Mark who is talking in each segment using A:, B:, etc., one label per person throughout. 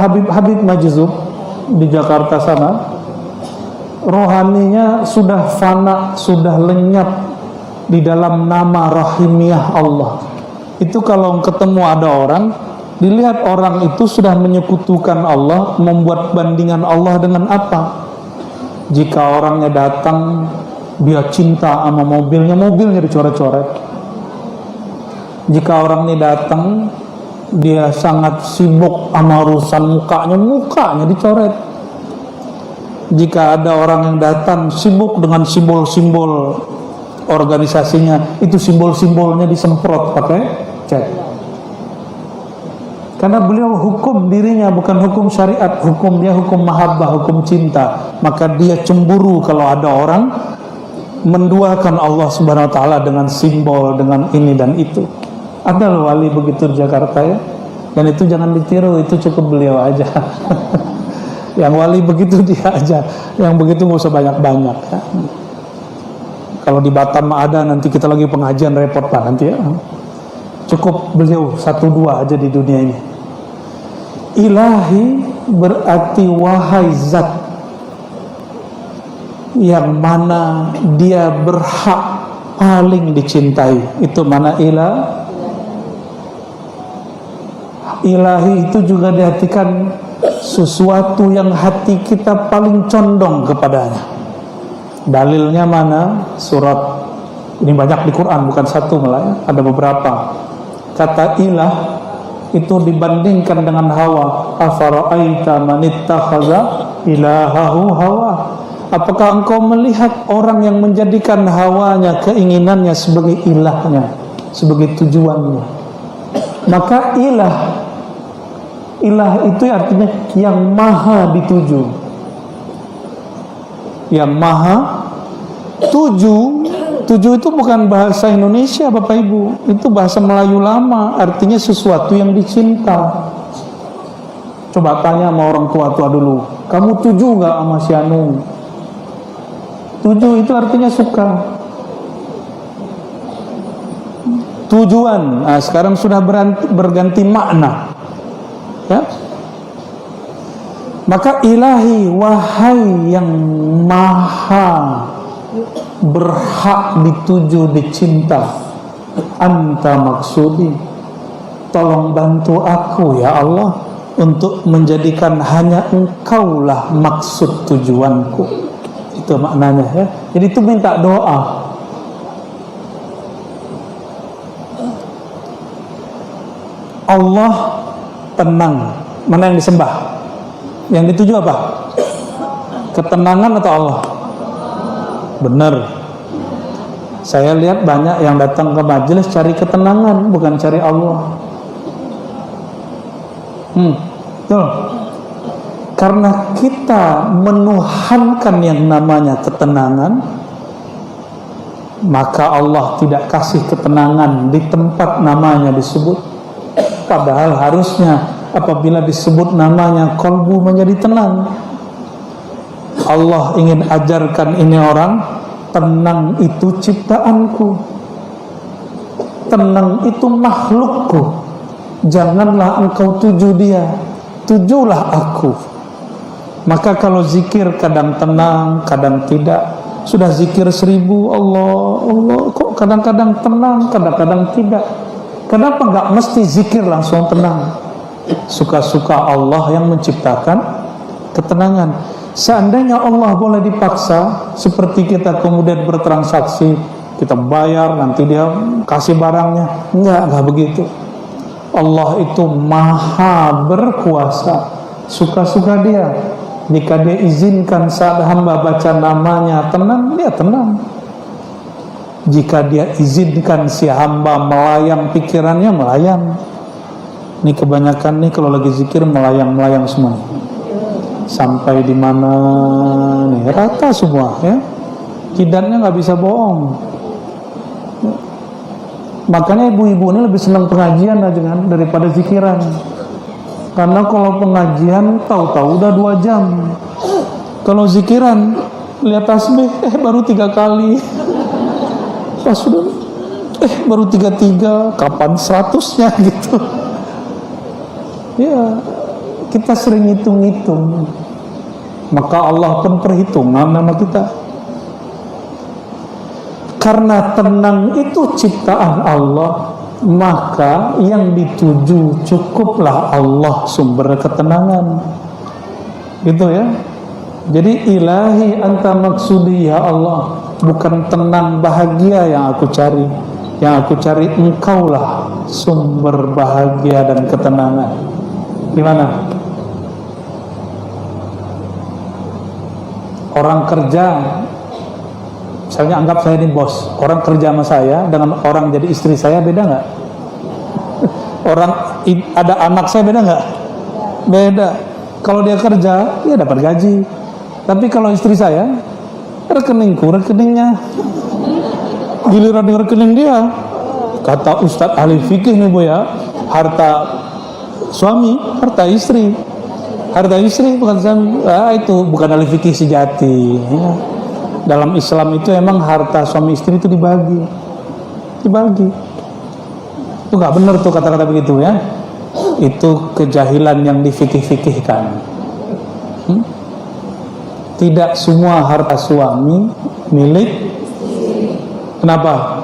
A: Habib Majzub di Jakarta sana, rohaninya sudah fana, sudah lenyap di dalam nama rahimiyah Allah. Itu kalau ketemu ada orang, dilihat orang itu sudah menyekutukan Allah, membuat bandingan Allah dengan apa? Jika orangnya datang, dia cinta sama mobilnya dicoret-coret. Jika orang ini datang, dia sangat sibuk sama urusan mukanya dicoret. Jika ada orang yang datang sibuk dengan simbol-simbol organisasinya, itu simbol-simbolnya disemprot pakai cat. Karena beliau hukum dirinya bukan hukum syariat, hukum dia hukum mahabbah, hukum cinta. Maka dia cemburu kalau ada orang menduakan Allah Subhanahu wa taala dengan simbol, dengan ini dan itu. Ada loh wali begitu di Jakarta ya. Dan itu jangan ditiru, itu cukup beliau aja. Yang wali begitu dia aja, yang begitu nggak usah banyak-banyak ya. Kalau di Batam ada, nanti kita lagi pengajian repot lah nanti ya. Cukup beliau 1-2 aja di dunia ini. Ilahi berarti wahai zat yang mana dia berhak paling dicintai. Itu mana ilah. Ilahi itu juga diartikan sesuatu yang hati kita paling condong kepadanya. Dalilnya mana? Surat ini banyak di Quran, bukan satu malah ya. Ada beberapa. Kata ilah itu dibandingkan dengan hawa. Afara'aita man ittakhadha ilahahu hawa. Apakah engkau melihat orang yang menjadikan hawanya, keinginannya sebagai ilahnya, sebagai tujuannya? Maka ilah itu artinya yang maha dituju, yang maha tuju. Tuju itu bukan bahasa Indonesia Bapak Ibu, itu bahasa Melayu lama, artinya sesuatu yang dicinta. Coba tanya sama orang tua-tua dulu, kamu tuju gak sama si Anu? Tuju itu artinya suka, tujuan. Nah, sekarang sudah berganti makna ya? Maka ilahi, wahai yang maha berhak dituju, dicinta, anta maksudi, tolong bantu aku ya Allah untuk menjadikan hanya engkaulah maksud tujuanku. Itu maknanya ya. Jadi itu minta doa. Allah tenang. Mana yang disembah? Yang dituju apa? Ketenangan atau Allah? Benar. Saya lihat banyak yang datang ke majelis cari ketenangan, bukan cari Allah. Betul. Karena kita menuhankan yang namanya ketenangan, maka Allah tidak kasih ketenangan di tempat namanya disebut. Padahal harusnya apabila disebut namanya, kalbu menjadi tenang. Allah ingin ajarkan ini orang, tenang itu ciptaanku, tenang itu makhlukku. Janganlah engkau tuju dia, tujulah aku. Maka kalau zikir kadang tenang, kadang tidak. Sudah zikir 1000 Allah, Allah, kok kadang-kadang tenang, kadang-kadang tidak. Kenapa enggak mesti zikir langsung tenang? Suka-suka Allah yang menciptakan ketenangan. Seandainya Allah boleh dipaksa, seperti kita kemudian bertransaksi, kita bayar, nanti dia kasih barangnya. Enggak begitu. Allah itu maha berkuasa, suka-suka dia. Jika dia izinkan saat hamba baca namanya tenang, dia tenang. Jika dia izinkan si hamba melayang pikirannya, melayang. Ini kebanyakan nih kalau lagi zikir melayang-melayang semua. Sampai di mana nih, rata semua ya. Jidatnya nggak bisa bohong. Makanya ibu-ibu ini lebih senang pengajian aja kan daripada zikiran. Karena kalau pengajian tahu-tahu udah 2 jam. Kalau zikiran lihat tasbih baru 3 kali. Pas sudah baru 33, kapan 100-nya gitu. Ya, Kita sering hitung-hitung, maka Allah pun perhitungan nama kita. Karena tenang itu ciptaan Allah, maka yang dituju cukuplah Allah sumber ketenangan. Gitu ya. Jadi ilahi anta maksudi ya Allah, bukan tenang bahagia yang aku cari. Yang aku cari engkaulah sumber bahagia dan ketenangan. Gimana? Orang kerja, misalnya anggap saya ini bos, orang kerja sama saya dengan orang jadi istri saya beda nggak? Orang ada anak saya beda nggak? Beda. Kalau dia kerja, dia dapat gaji. Tapi kalau istri saya, rekeningku, rekeningnya. Giliran dengan rekening dia, kata Ustadz ahli fikih nih Bu ya, harta suami, harta istri. Harta istri bukan suami. Itu bukan ahli fikih sejati ya. Dalam Islam itu emang harta suami istri itu dibagi. Itu gak benar tuh kata-kata begitu ya. Itu kejahilan yang difikih-fikihkan. Tidak semua harta suami milik. Kenapa?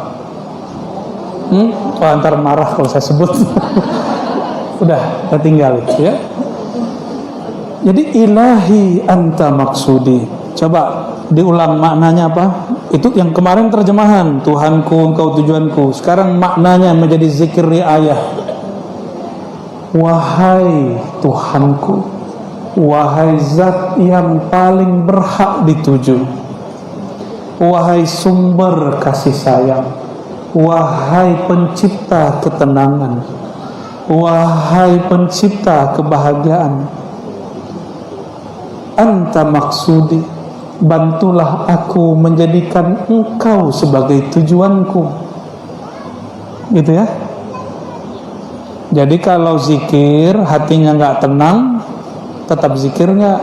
A: Oh, antar marah kalau saya sebut. Udah, kita tinggal ya. Jadi ilahi anta maksudi. Coba diulang maknanya apa? Itu yang kemarin terjemahan, Tuhanku engkau tujuanku. Sekarang maknanya menjadi zikir riayah. Wahai Tuhanku, wahai zat yang paling berhak dituju, wahai sumber kasih sayang, wahai pencipta ketenangan, wahai pencipta kebahagiaan, anta maksudi, bantulah aku menjadikan engkau sebagai tujuanku. Gitu ya. Jadi kalau zikir hatinya nggak tenang, tetap zikir nggak?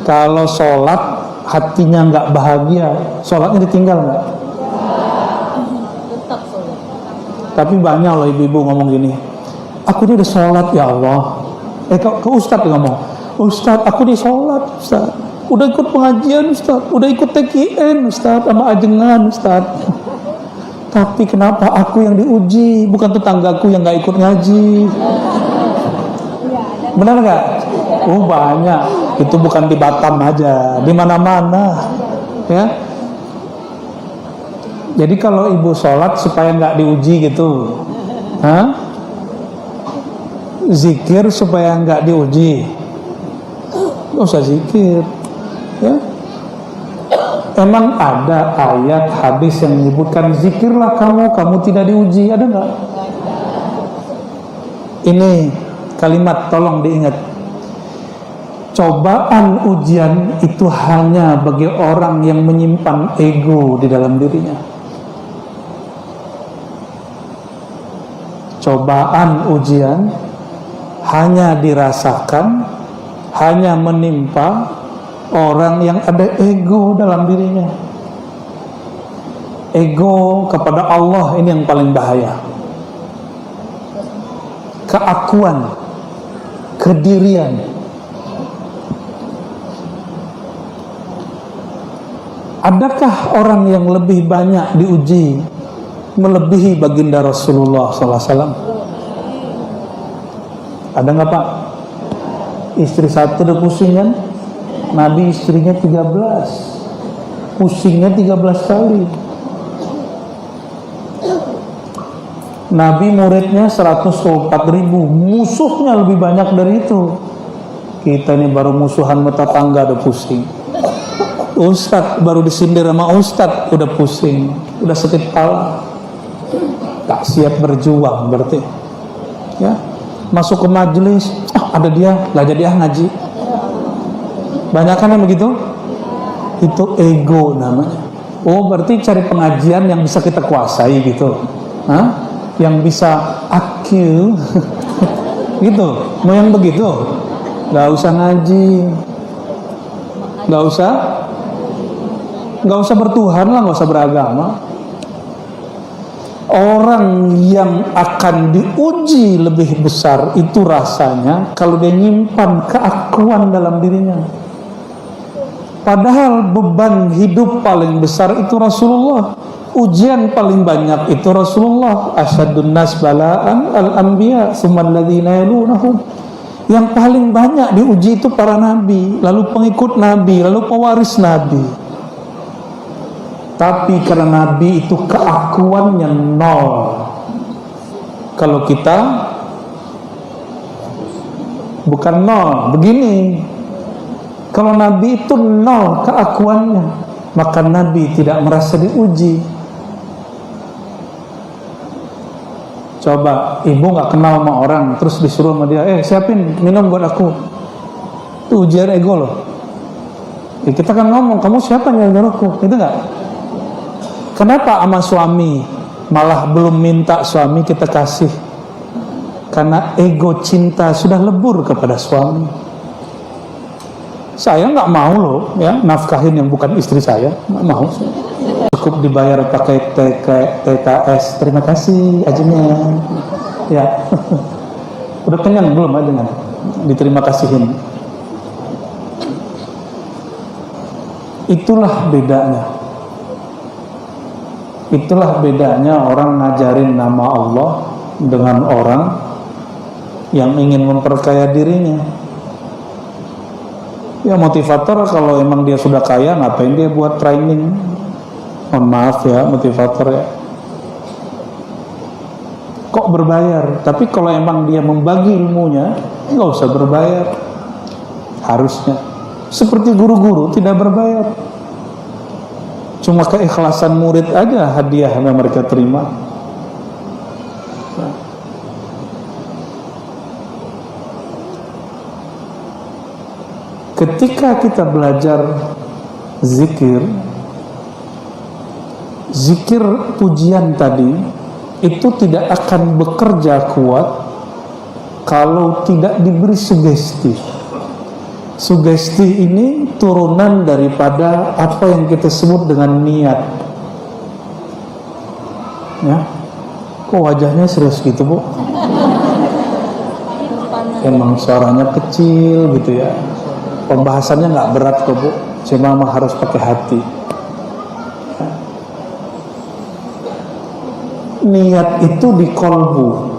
A: Kalau sholat hatinya nggak bahagia, sholatnya ditinggal nggak? Tapi banyak loh ibu-ibu ngomong gini, aku ini udah sholat ya Allah. Ke Ustadz ngomong, Ustadz aku ini sholat Ustadz, udah ikut pengajian Ustadz, udah ikut TKN Ustadz sama ajengan Ustadz. Tapi kenapa aku yang diuji, bukan tetanggaku yang nggak ikut ngaji? Benar nggak? Oh banyak. Itu bukan di Batam aja, di mana-mana. Ya. Jadi kalau ibu sholat supaya nggak diuji gitu, zikir supaya nggak diuji, nggak usah zikir. Ya. Emang ada ayat hadis yang menyebutkan zikirlah kamu tidak diuji, ada nggak? Ini kalimat tolong diingat. Cobaan ujian itu hanya bagi orang yang menyimpan ego di dalam dirinya. Cobaan ujian hanya dirasakan, hanya menimpa orang yang ada ego dalam dirinya. Ego kepada Allah ini yang paling bahaya. Keakuan, kedirian. Adakah orang yang lebih banyak diuji melebihi baginda Rasulullah SAW? Ada nggak Pak? Istri satu udah pusing kan? Nabi istrinya 13, pusingnya 13 kali. Nabi muridnya 104.000, musuhnya lebih banyak dari itu. Kita ini baru musuhan tetangga udah pusing. Ustadz baru disindir sama Ustadz udah pusing, udah sakit kepala. Tak siap berjuang berarti. Ya, masuk ke majelis, ada dia, nggak jadi ngaji. Banyak kan yang begitu? Itu ego namanya. Oh berarti cari pengajian yang bisa kita kuasai gitu, yang bisa akil, gitu. Mau yang begitu? Gak usah ngaji, gak usah bertuhan lah, gak usah beragama. Orang yang akan diuji lebih besar itu rasanya kalau dia nyimpan keakuan dalam dirinya. Padahal beban hidup paling besar itu Rasulullah. Ujian paling banyak itu Rasulullah. Asyadun nas bala'an al-anbiya tsummal ladzina yalunahum. Yang paling banyak diuji itu para nabi, lalu pengikut nabi, lalu pewaris nabi. Tapi karena nabi itu keakuannya nol. Kalau kita bukan nol, begini. Kalau nabi itu nol keakuannya, maka nabi tidak merasa diuji. Coba ibu gak kenal sama orang, terus disuruh sama dia, siapin minum buat aku. Itu ujian ego loh. Kita kan ngomong, kamu siapa nyari aku? Itu gak? Kenapa sama suami malah belum minta suami kita kasih? Karena ego cinta sudah lebur kepada suami. Saya nggak mau loh ya nafkahin yang bukan istri saya, nggak mau. Cukup dibayar pakai TKS. Terima kasih ajinya. Ya, udah kenyang belum aja dengan diterima kasihin? Itulah bedanya. Itulah bedanya orang ngajarin nama Allah dengan orang yang ingin memperkaya dirinya. Ya motivator kalau emang dia sudah kaya, ngapain dia buat training? Mohon maaf ya motivator ya. Kok berbayar? Tapi kalau emang dia membagi ilmunya, nggak usah berbayar. Harusnya seperti guru-guru tidak berbayar. Cuma keikhlasan murid aja hadiah yang mereka terima. Ketika kita belajar zikir pujian tadi itu tidak akan bekerja kuat kalau tidak diberi sugesti. Sugesti ini turunan daripada apa yang kita sebut dengan niat. Ya, kok wajahnya serius gitu bu? Emang suaranya kecil gitu ya. Pembahasannya nggak berat kok bu, cuma harus pakai hati. Niat itu di kolbu.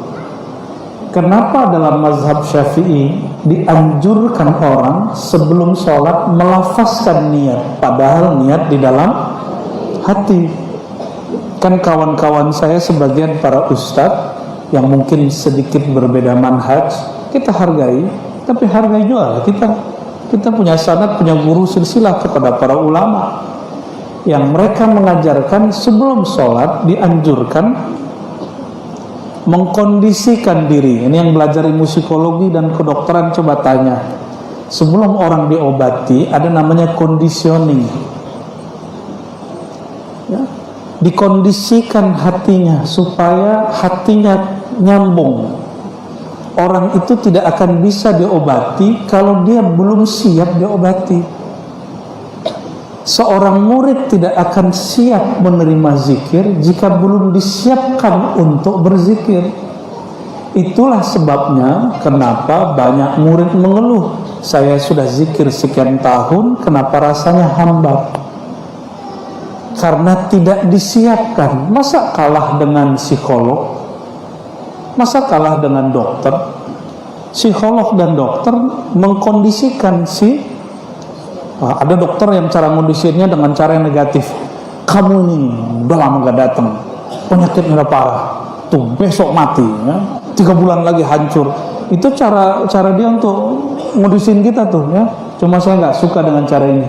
A: Kenapa dalam mazhab Syafi'i dianjurkan orang sebelum sholat melafazkan niat, padahal niat di dalam hati? Kan kawan-kawan saya sebagian para ustadz yang mungkin sedikit berbeda manhaj, kita hargai, tapi hargai juga kita punya sanad, punya guru silsilah kepada para ulama yang mereka mengajarkan sebelum sholat dianjurkan mengkondisikan diri. Ini yang belajar ilmu psikologi dan kedokteran coba tanya. Sebelum orang diobati ada namanya conditioning. Ya, dikondisikan hatinya supaya hatinya nyambung. Orang itu tidak akan bisa diobati kalau dia belum siap diobati. Seorang murid tidak akan siap menerima zikir jika belum disiapkan untuk berzikir. Itulah sebabnya kenapa banyak murid mengeluh, saya sudah zikir sekian tahun, kenapa rasanya hambar? Karena tidak disiapkan. Masa kalah dengan psikolog? Masa kalah dengan dokter? Psikolog dan dokter mengkondisikan ada dokter yang cara ngondisinya dengan cara yang negatif. Kamu ini udah lama gak datang, penyakitnya udah parah, tuh besok mati ya. 3 bulan lagi hancur. Itu cara dia untuk ngondisin kita tuh ya. Cuma saya nggak suka dengan cara ini.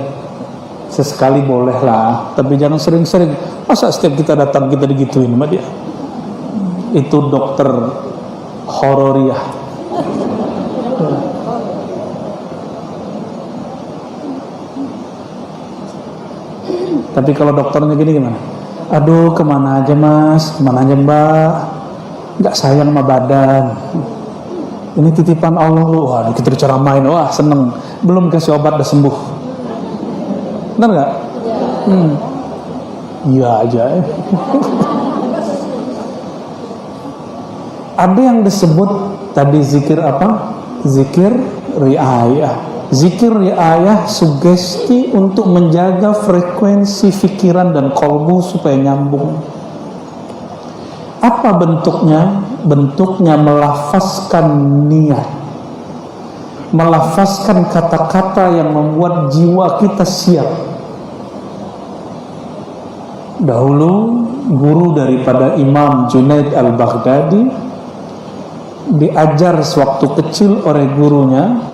A: Sesekali boleh lah, tapi jangan sering-sering. Masa setiap kita datang kita digituin sama dia? Itu dokter hororiah. Tapi kalau dokternya gini gimana? Aduh, kemana aja mas, kemana aja mbak, nggak sayang sama badan. Ini titipan Allah loh. Wah, kita cara main, wah seneng. Belum kasih obat udah sembuh. Benar nggak? Iya aja. Ada yang disebut tadi zikir apa? Zikir riayah. Zikir riayah sugesti untuk menjaga frekuensi pikiran dan kolbu supaya nyambung. Apa bentuknya? Bentuknya melafazkan niat, melafazkan kata-kata yang membuat jiwa kita siap. Dahulu guru daripada Imam Junaid al-Baghdadi diajar sewaktu kecil oleh gurunya,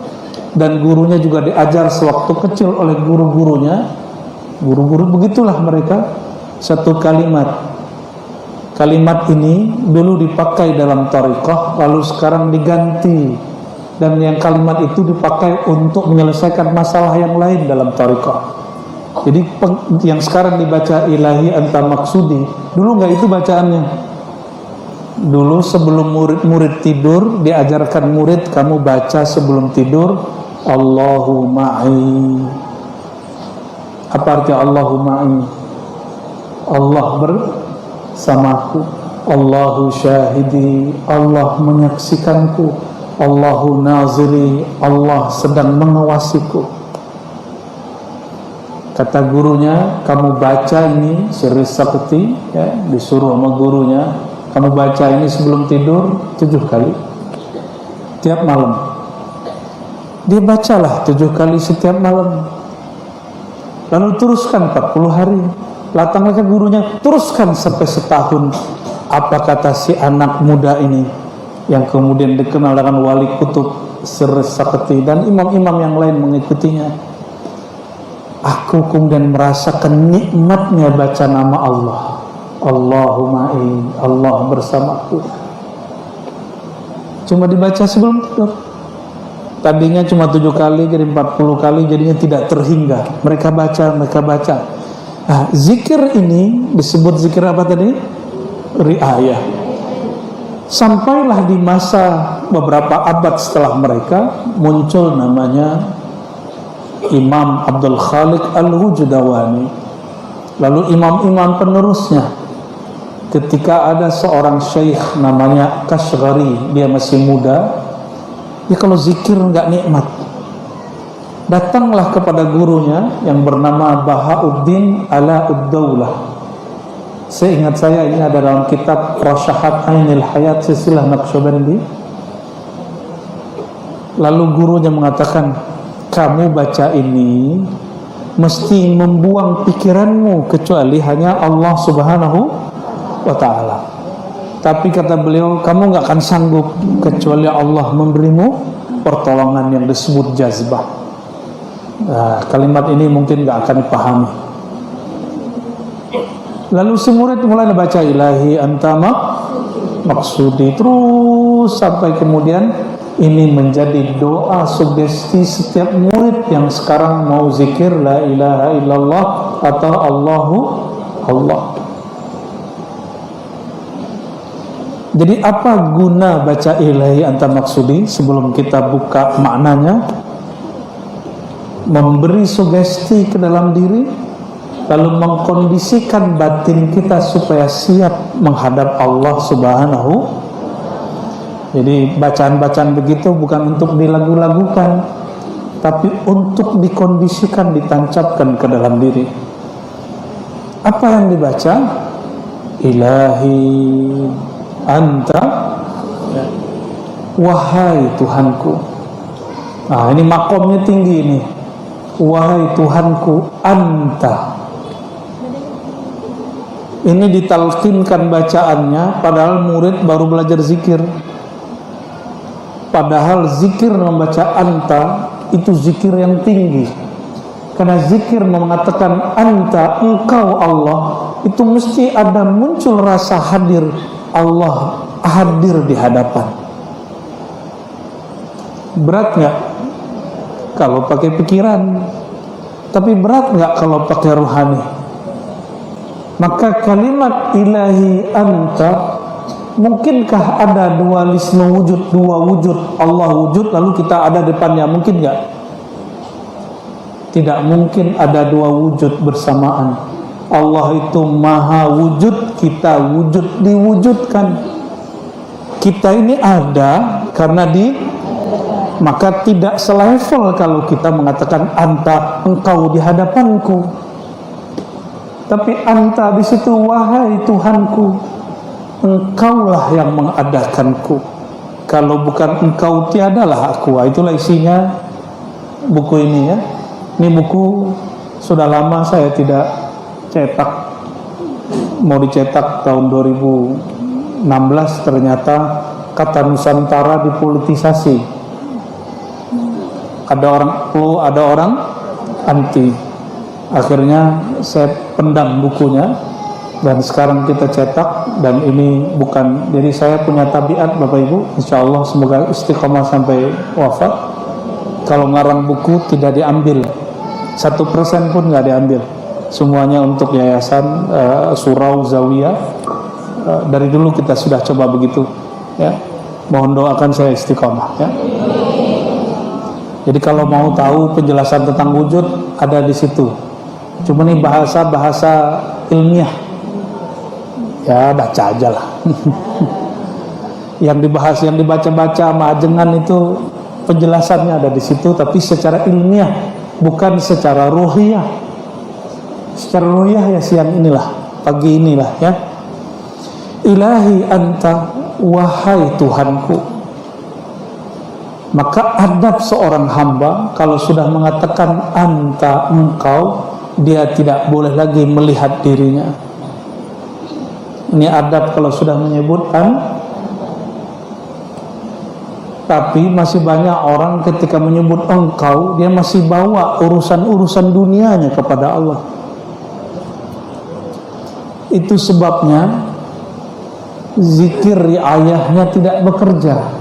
A: dan gurunya juga diajar sewaktu kecil oleh guru-gurunya. Guru-guru begitulah mereka. Satu kalimat. Kalimat ini dulu dipakai dalam thariqah, lalu sekarang diganti. Dan yang kalimat itu dipakai untuk menyelesaikan masalah yang lain dalam thariqah. Jadi yang sekarang dibaca ilahi anta maksudi, dulu nggak itu bacaannya. Dulu sebelum murid tidur diajarkan murid, kamu baca sebelum tidur Allahu ma'i. Apa arti Allahu ma'i? Allah bersamaku, Allahu syahidi, Allah menyaksikanku, Allahu naziri, Allah sedang mengawasiku. Kata gurunya, kamu baca ini Sirri Sakti, ya, disuruh sama gurunya, kamu baca ini sebelum tidur 7 kali tiap malam. Dia bacalah 7 kali setiap malam. Lalu teruskan 40 hari. Datang lagi gurunya, teruskan sampai setahun. Apa kata si anak muda ini yang kemudian dikenal dengan wali kutub Sirri Sakti dan imam-imam yang lain mengikutinya? Aku kemudian merasakan nikmatnya baca nama Allah. Allahumma Allah bersamaku. Cuma dibaca sebelum tidur. Tadinya cuma 7 kali, jadi 40 kali, jadinya tidak terhingga. Mereka baca. Nah, zikir ini disebut zikir apa tadi? Riayah. Sampailah di masa beberapa abad setelah mereka muncul namanya Imam Abdul Khaliq Al-Wujdawani. Lalu imam-imam penerusnya. Ketika ada seorang syekh namanya Kashghari, dia masih muda. Ya, kalau zikir enggak nikmat, datanglah kepada gurunya yang bernama Bahauddin Alauddaulah. Seingat saya ini ada dalam kitab Rasyahat Ainil Hayat Silsilah Naqsyabandi. Lalu gurunya mengatakan, kamu baca ini mesti membuang pikiranmu kecuali hanya Allah Subhanahu wa ta'ala. Tapi kata beliau, kamu gak akan sanggup kecuali Allah memberimu pertolongan yang disebut jazbah. Nah, kalimat ini mungkin gak akan dipahami. Lalu si murid mulai baca ilahi anta maksudi terus sampai kemudian ini menjadi doa sugesti setiap murid yang sekarang mau zikir la ilaha illallah atau Allahu Allah. Jadi apa guna baca ilahi anta maksudi? Sebelum kita buka maknanya, memberi sugesti ke dalam diri, lalu mengkondisikan batin kita supaya siap menghadap Allah Subhanahu. Jadi bacaan-bacaan begitu bukan untuk dilagu-lagukan, tapi untuk dikondisikan, ditancapkan ke dalam diri. Apa yang dibaca? Ilahi anta, wahai Tuhanku. Nah, ini makomnya tinggi ini. Wahai Tuhanku, anta. Ini ditalkinkan bacaannya padahal murid baru belajar zikir. Padahal zikir membaca anta itu zikir yang tinggi. Karena zikir mengatakan anta, engkau Allah, itu mesti ada muncul rasa hadir Allah, hadir di hadapan. Berat nggak kalau pakai pikiran? Tapi berat nggak kalau pakai rohani? Maka kalimat ilahi anta, mungkinkah ada dualisme wujud, dua wujud, Allah wujud lalu kita ada depannya? Mungkin nggak? Tidak mungkin ada dua wujud bersamaan. Allah itu maha wujud, kita wujud, diwujudkan. Kita ini ada karena maka tidak selevel kalau kita mengatakan anta, engkau di hadapanku. Tapi anta di situ, wahai Tuhanku, engkaulah yang mengadakanku. Kalau bukan engkau, tiadalah aku. Itulah isinya buku ini ya. Ini buku sudah lama saya tidak cetak. Mau dicetak tahun 2016, ternyata kata Nusantara dipolitisasi. Ada orang pro, ada orang anti. Akhirnya saya pendam bukunya dan sekarang kita cetak. Dan ini bukan, jadi saya punya tabiat Bapak Ibu, insya Allah semoga istiqomah sampai wafat. Kalau ngarang buku tidak diambil 1% pun nggak diambil, semuanya untuk yayasan surau zawiyah. Dari dulu kita sudah coba begitu ya. Mohon doakan saya istiqomah ya. Jadi kalau mau tahu penjelasan tentang wujud ada di situ. Cuma ini bahasa ilmiah. Ya baca aja lah. Yang dibahas, yang dibaca-baca sama ajengan itu penjelasannya ada di situ, tapi secara ilmiah, bukan secara ruhiyah. Secara ruhiyah ya siang inilah, pagi inilah ya. Ilahi anta, wahai Tuhanku. Maka adab seorang hamba kalau sudah mengatakan anta, engkau, dia tidak boleh lagi melihat dirinya. Ini adab kalau sudah menyebutkan. Tapi masih banyak orang ketika menyebut engkau, dia masih bawa urusan-urusan dunianya kepada Allah. Itu sebabnya zikir riayahnya tidak bekerja.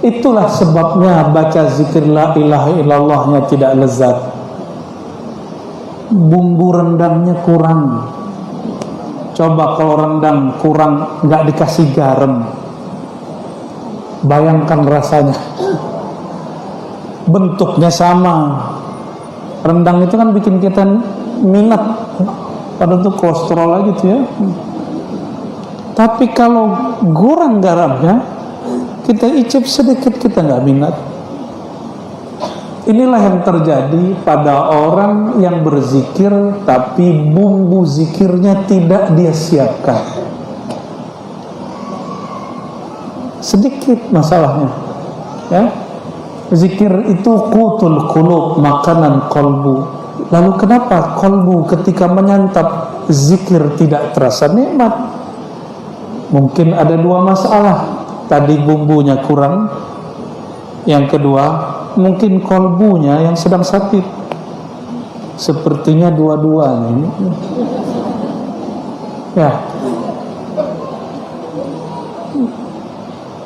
A: Itulah sebabnya baca zikir la ilaha illallahnya tidak lezat. Bumbu rendangnya kurang. Coba kalau rendang kurang, nggak dikasih garam, bayangkan rasanya. Bentuknya sama. Rendang itu kan bikin kita minat, padahal itu kolesterol aja gitu ya. Tapi kalau kurang garamnya, kita icip sedikit, kita nggak minat. Inilah yang terjadi pada orang yang berzikir tapi bumbu zikirnya tidak dia siapkan. Sedikit masalahnya ya. Zikir itu qutul qulub, makanan kolbu. Lalu kenapa kolbu ketika menyantap zikir tidak terasa nikmat? Mungkin ada dua masalah. Tadi bumbunya kurang. Yang kedua, mungkin kolbunya yang sedang sakit. Sepertinya dua-duanya ini. Ya.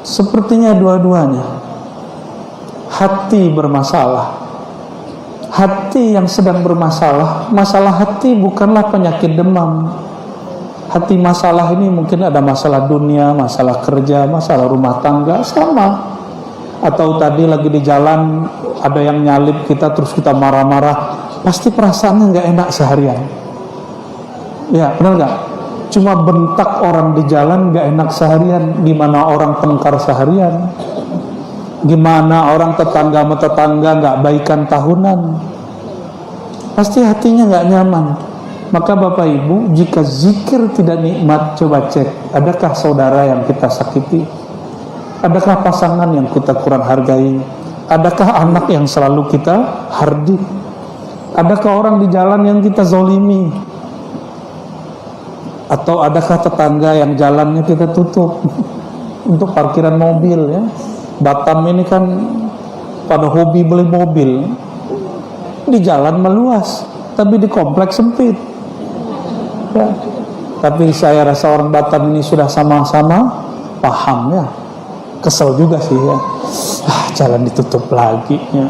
A: Sepertinya dua-duanya. Hati bermasalah. Hati yang sedang bermasalah. Masalah hati bukanlah penyakit demam. Hati masalah ini mungkin ada masalah dunia, masalah kerja, masalah rumah tangga, sama. Atau tadi lagi di jalan ada yang nyalip kita terus kita marah-marah, pasti perasaannya nggak enak seharian. Ya benar nggak? Cuma bentak orang di jalan nggak enak seharian, gimana orang tengkar seharian? Gimana orang tetangga sama tetangga nggak baikan tahunan? Pasti hatinya nggak nyaman. Maka Bapak Ibu, jika zikir tidak nikmat, coba cek, adakah saudara yang kita sakiti? Adakah pasangan yang kita kurang hargai? Adakah anak yang selalu kita hardik? Adakah orang di jalan yang kita zolimi? Atau adakah tetangga yang jalannya kita tutup untuk parkiran mobil ya? Batam ini kan pada hobi beli mobil. Di jalan meluas, tapi di kompleks sempit. Ya. Tapi saya rasa orang Batam ini sudah sama-sama paham ya. Kesel juga sih ya. Jalan ditutup lagi ya.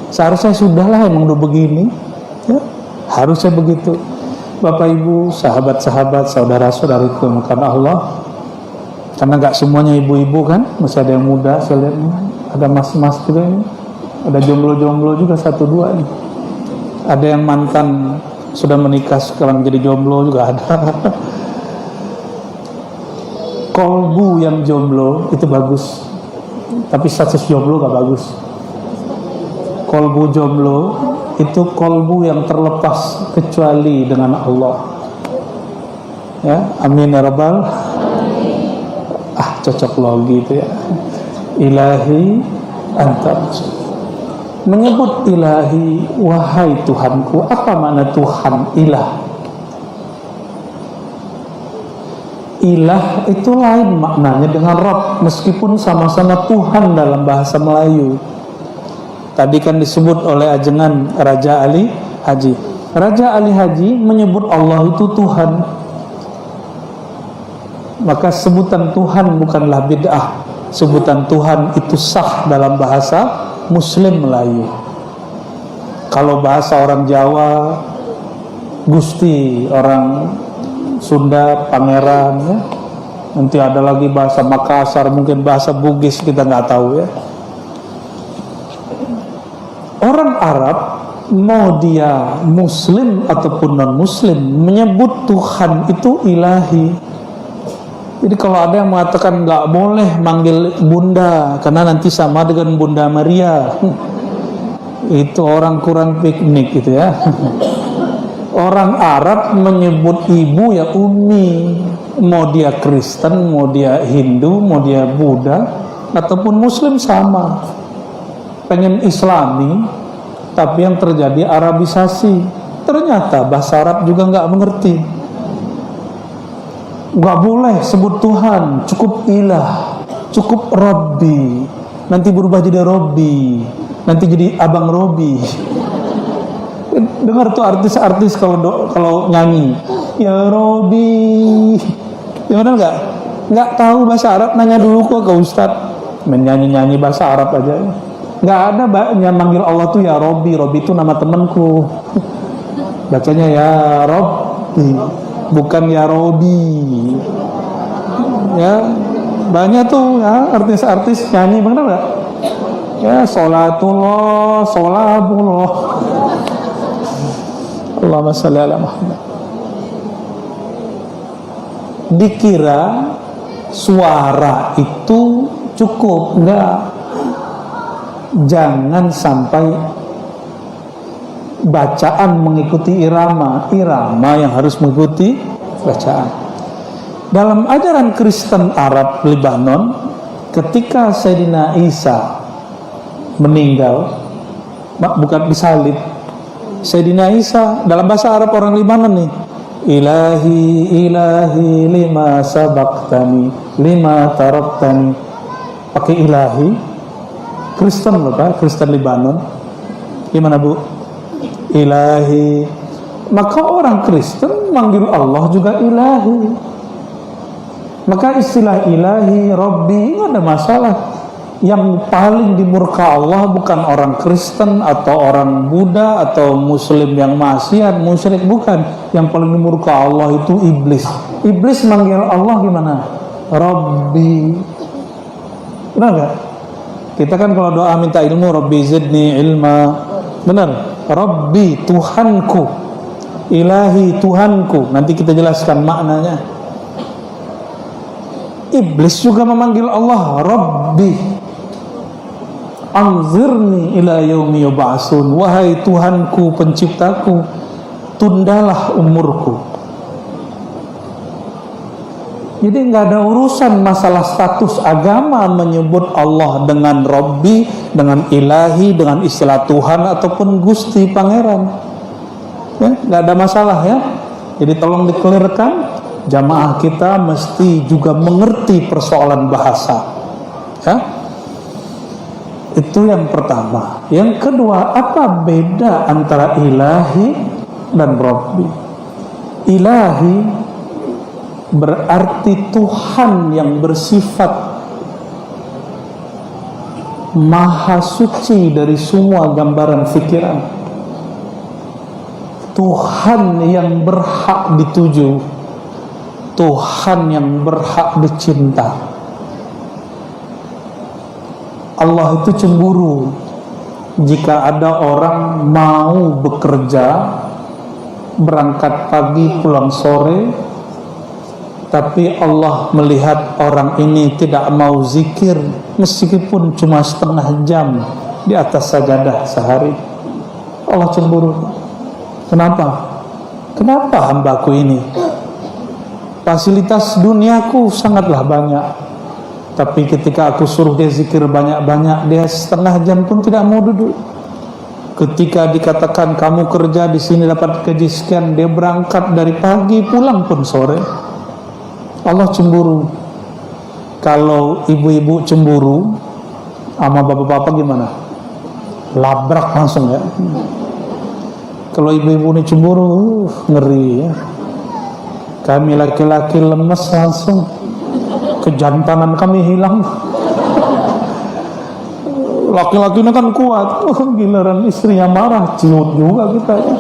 A: Seharusnya sudahlah, emang udah begini ya. Harusnya begitu. Bapak Ibu, sahabat-sahabat, saudara-saudariku yang makan Allah. Karena gak semuanya ibu-ibu kan, masih ada yang muda, saya lihat nih. Ada mas-mas juga ini. Ada jomblo-jomblo juga 1-2 nih. Ada yang mantan sudah menikah sekarang jadi jomblo juga ada. kolbu yang jomblo itu bagus, tapi status jomblo gak bagus. Kolbu jomblo itu kolbu yang terlepas kecuali dengan Allah. Ya, amin ya rabbal. Cocok logi itu ya. Ilahi anta, menyebut ilahi, wahai Tuhanku. Apa makna Tuhan? Ilah itu lain maknanya dengan Rabb, meskipun sama-sama Tuhan dalam bahasa Melayu. Tadi kan disebut oleh ajengan Raja Ali Haji. Raja Ali Haji menyebut Allah itu Tuhan. Maka sebutan Tuhan bukanlah bid'ah. Sebutan Tuhan itu sah dalam bahasa Muslim Melayu. Kalau bahasa orang Jawa Gusti, orang Sunda Pangeran, ya. Nanti ada lagi bahasa Makassar, mungkin bahasa Bugis, kita nggak tahu ya. Orang Arab, mau dia Muslim ataupun non Muslim, menyebut Tuhan itu ilahi. Jadi kalau ada yang mengatakan nggak boleh manggil Bunda karena nanti sama dengan Bunda Maria, itu orang kurang piknik gitu ya. Orang Arab menyebut ibu ya Ummi, mau dia Kristen, mau dia Hindu, mau dia Buddha ataupun Muslim sama. Pengen Islami, tapi yang terjadi Arabisasi. Ternyata bahasa Arab juga nggak mengerti. Nggak boleh sebut Tuhan, cukup ilah, cukup Robbi. Nanti berubah jadi Robbi, nanti jadi Abang Robbi. Dengar tuh artis-artis kalau nyanyi, ya Robi, ya benar nggak tahu bahasa Arab, nanya dulu kok ke Ustadz, menyanyi bahasa Arab aja, nggak ada yang manggil Allah tuh ya Robi itu nama temanku, bacanya ya Robbi, bukan ya Robi, ya banyak tuh ya artis-artis nyanyi, benar nggak? Ya sholatullah, Allahumma sholli ala Muhammad. Dikira suara itu cukup, enggak. Jangan sampai bacaan mengikuti irama yang harus mengikuti bacaan. Dalam ajaran Kristen Arab Lebanon, ketika Sayyidina Isa meninggal, bukan disalib, Sayyidina Isa dalam bahasa Arab orang Libanon nih, ilahi lima sabaqtani lima taraktani, pakai ilahi. Kristen loh Pak, Kristen Libanon gimana Bu? Ilahi. Maka orang Kristen manggil Allah juga ilahi. Maka istilah ilahi, Robbi, nggak ada masalah. Yang paling dimurka Allah bukan orang Kristen atau orang Buddha atau Muslim yang maksiat, musyrik, bukan. Yang paling dimurka Allah itu iblis. Iblis manggil Allah gimana? Rabbi. Benar gak? Kita kan kalau doa minta ilmu, Rabbi zidni ilma. Benar? Rabbi, Tuhanku. Ilahi, Tuhanku. Nanti kita jelaskan maknanya. Iblis juga memanggil Allah Rabbi. Anzirni ila yaumi yub'atsun, wahai Tuhanku penciptaku, tundalah umurku. Jadi nggak ada urusan masalah status agama menyebut Allah dengan Rabbi, dengan ilahi, dengan istilah Tuhan ataupun Gusti Pangeran, ya nggak ada masalah ya. Jadi tolong dikelirkan, jamaah kita mesti juga mengerti persoalan bahasa, ya. Itu yang pertama. Yang kedua, apa beda antara ilahi dan Rabbi? Ilahi berarti Tuhan yang bersifat maha suci dari semua gambaran pikiran. Tuhan yang berhak dituju, Tuhan yang berhak dicinta. Allah itu cemburu jika ada orang mau bekerja, berangkat pagi pulang sore, tapi Allah melihat orang ini tidak mau zikir meskipun cuma setengah jam di atas sajadah sehari. Allah cemburu. Kenapa? Kenapa hambaku ini? Fasilitas duniaku sangatlah banyak, tapi ketika aku suruh dia zikir banyak-banyak, dia setengah jam pun tidak mau duduk. Ketika dikatakan kamu kerja di sini dapat gaji sekian, dia berangkat dari pagi pulang pun sore. Allah cemburu. Kalau ibu-ibu cemburu sama bapak-bapak gimana? Labrak langsung ya. Kalau ibu-ibu ini cemburu, ngeri ya. Kami laki-laki lemes langsung, kejantanan kami hilang. Laki-laki ini kan kuat, giliran istrinya marah, ciut juga kita ya.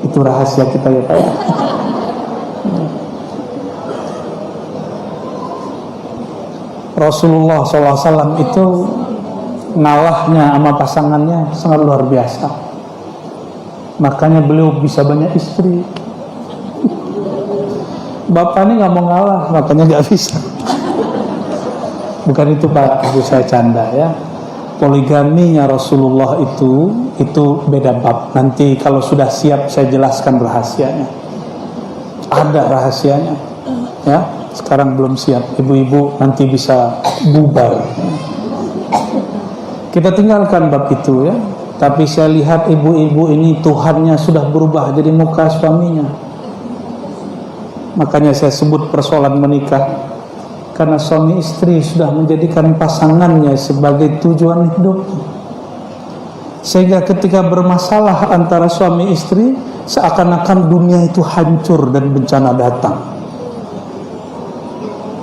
A: Itu rahasia kita ya Pak ya. Rasulullah SAW itu ngalahnya sama pasangannya sangat luar biasa. Makanya beliau bisa banyak istri. Bapak ini gak mau ngalah, makanya gak bisa. Bukan itu Pak, itu saya canda ya. Poligaminya Rasulullah itu beda bab. Nanti kalau sudah siap saya jelaskan rahasianya. Ada rahasianya ya. Sekarang belum siap. Ibu-ibu nanti bisa bubar. Kita tinggalkan bab itu ya. Tapi saya lihat ibu-ibu ini Tuhannya sudah berubah jadi muka suaminya. Makanya saya sebut persoalan menikah, karena suami istri sudah menjadikan pasangannya sebagai tujuan hidup. Sehingga ketika bermasalah antara suami istri, seakan-akan dunia itu hancur dan bencana datang.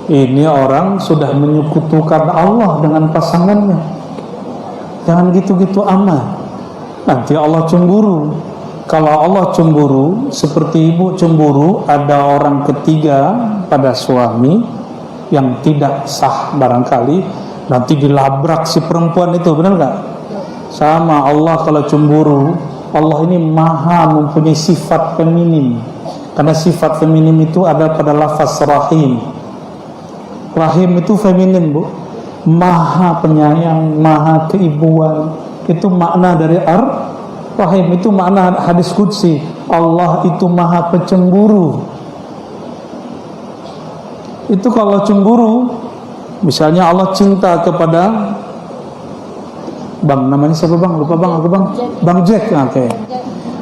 A: Ini orang sudah menyekutukan Allah dengan pasangannya. Jangan gitu-gitu amat. Nanti Allah cemburu. Kalau Allah cemburu, seperti ibu cemburu ada orang ketiga pada suami yang tidak sah barangkali, nanti dilabrak si perempuan itu, benar gak? Sama Allah kalau cemburu, Allah ini maha mempunyai sifat feminim. Karena sifat feminim itu ada pada lafaz rahim. Rahim itu feminim Bu, maha penyayang, maha keibuan. Itu makna dari rahim, itu makna hadis qudsi. Allah itu maha pencemburu. Itu kalau cemburu, misalnya Allah cinta kepada Bang, namanya siapa Bang? Lupa Bang, aku Bang. Bang Jack, oke.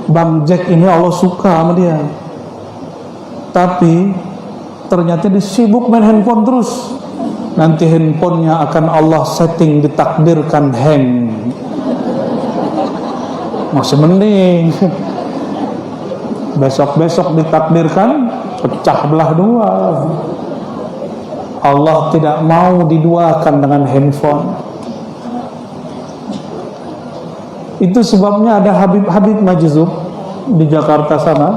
A: Bang Jack ini Allah suka sama dia. Tapi ternyata dia sibuk main handphone terus. Nanti handphonenya akan Allah setting ditakdirkan hang. Masih mending besok-besok ditakdirkan pecah belah dua. Allah tidak mau diduakan dengan handphone. Itu sebabnya ada Habib Majzub di Jakarta sana.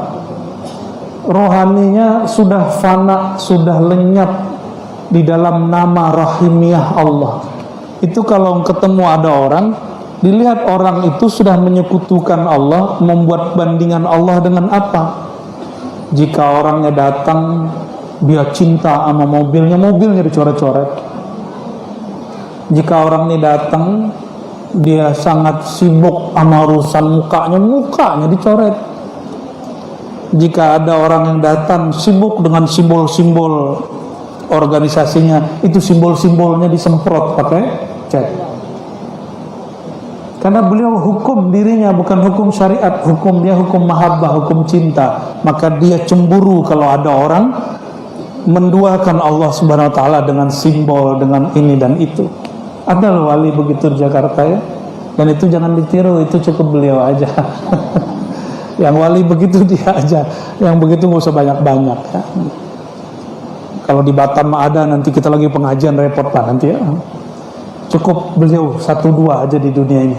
A: Rohaninya sudah fana, sudah lenyap di dalam nama rahimiyah Allah. Itu kalau ketemu ada orang, dilihat orang itu sudah menyekutukan Allah, membuat bandingan Allah dengan apa? Jika orangnya datang, dia cinta sama mobilnya dicoret-coret. Jika orang ini datang, dia sangat sibuk sama urusan mukanya dicoret. Jika ada orang yang datang sibuk dengan simbol-simbol organisasinya, itu simbol-simbolnya disemprot pakai cat. Karena beliau hukum dirinya bukan hukum syariat, hukum dia hukum mahabbah, hukum cinta. Maka dia cemburu kalau ada orang menduakan Allah Subhanahu wa taala dengan simbol, dengan ini dan itu. Ada wali begitu di Jakarta ya. Dan itu jangan ditiru, itu cukup beliau aja. Yang wali begitu dia aja, yang begitu nggak usah banyak-banyak ya. Kalau di Batam ada, nanti kita lagi pengajian repot Pak nanti ya. Cukup beliau 1-2 aja di dunia ini.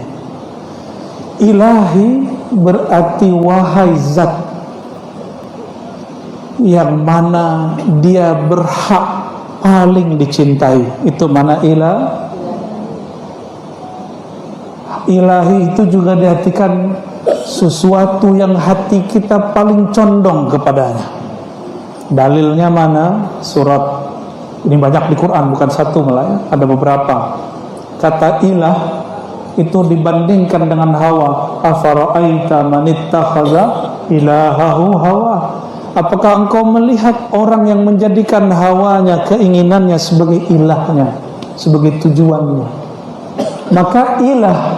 A: Ilahi berarti wahai zat yang mana dia berhak paling dicintai. Itu mana ilah. Ilahi itu juga diartikan sesuatu yang hati kita paling condong kepadanya. Dalilnya mana? Surat ini banyak di Quran, bukan satu malah ya. Ada beberapa. Kata ilah itu dibandingkan dengan hawa. Afara'aita man ittakhadha ilahahu hawa. Apakah engkau melihat orang yang menjadikan hawanya, keinginannya sebagai ilahnya, sebagai tujuannya? Maka ilah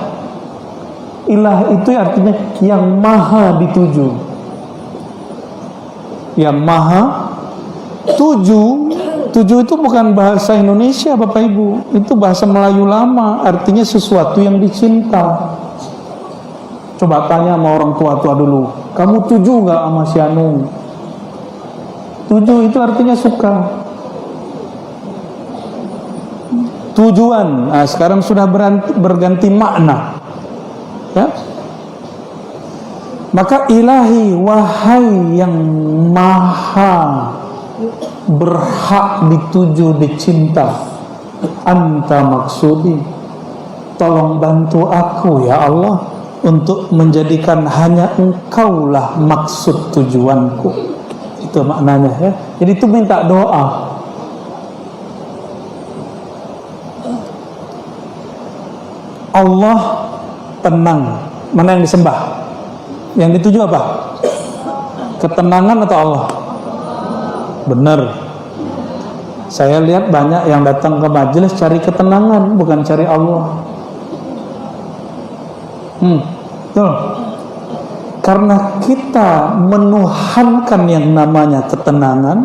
A: itu artinya yang maha dituju, yang maha tuju. Tuju itu bukan bahasa Indonesia Bapak Ibu, itu bahasa Melayu lama, artinya sesuatu yang dicinta. Coba tanya sama orang tua-tua dulu, kamu tuju gak sama si Anu? Tuju itu artinya suka, tujuan. Nah, sekarang sudah berganti makna ya? Maka ilahi, wahai yang maha berhak dituju, dicinta, anta maksudi, tolong bantu aku ya Allah untuk menjadikan hanya engkaulah maksud tujuanku. Itu maknanya ya. Jadi itu minta doa. Allah tenang. Mana yang disembah? Yang dituju apa? Ketenangan atau Allah? Benar. Saya lihat banyak yang datang ke majelis cari ketenangan, bukan cari Allah. Betul. Karena kita menuhankan yang namanya ketenangan,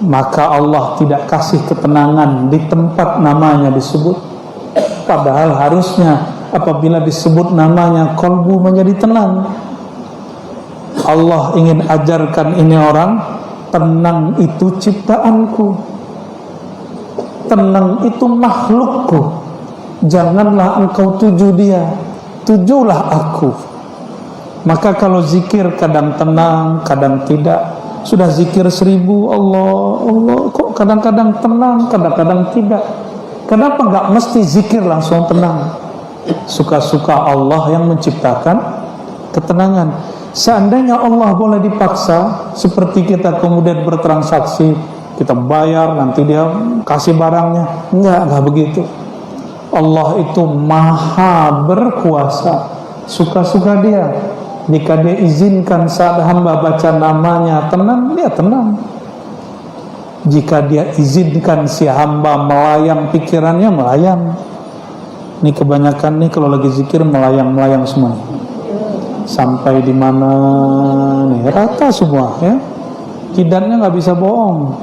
A: maka Allah tidak kasih ketenangan di tempat namanya disebut. Padahal harusnya apabila disebut namanya, kolbu menjadi tenang. Allah ingin ajarkan ini orang, tenang itu ciptaanku, tenang itu makhlukku. Janganlah engkau tuju dia, tujulah aku. Maka kalau zikir kadang tenang, kadang tidak. Sudah zikir 1000 Allah, Allah, kok kadang-kadang tenang, kadang-kadang tidak. Kenapa enggak mesti zikir langsung tenang? Suka-suka Allah yang menciptakan ketenangan. Seandainya Allah boleh dipaksa, seperti kita kemudian bertransaksi, kita bayar, nanti dia kasih barangnya. Enggak begitu. Allah itu maha berkuasa, suka-suka dia. Jika dia izinkan saat hamba baca namanya tenang, dia tenang. Jika dia izinkan si hamba melayang pikirannya, melayang. Ini kebanyakan nih kalau lagi zikir melayang-melayang semua. Sampai di mana nih, rata semua ya. Kidatnya nggak bisa bohong.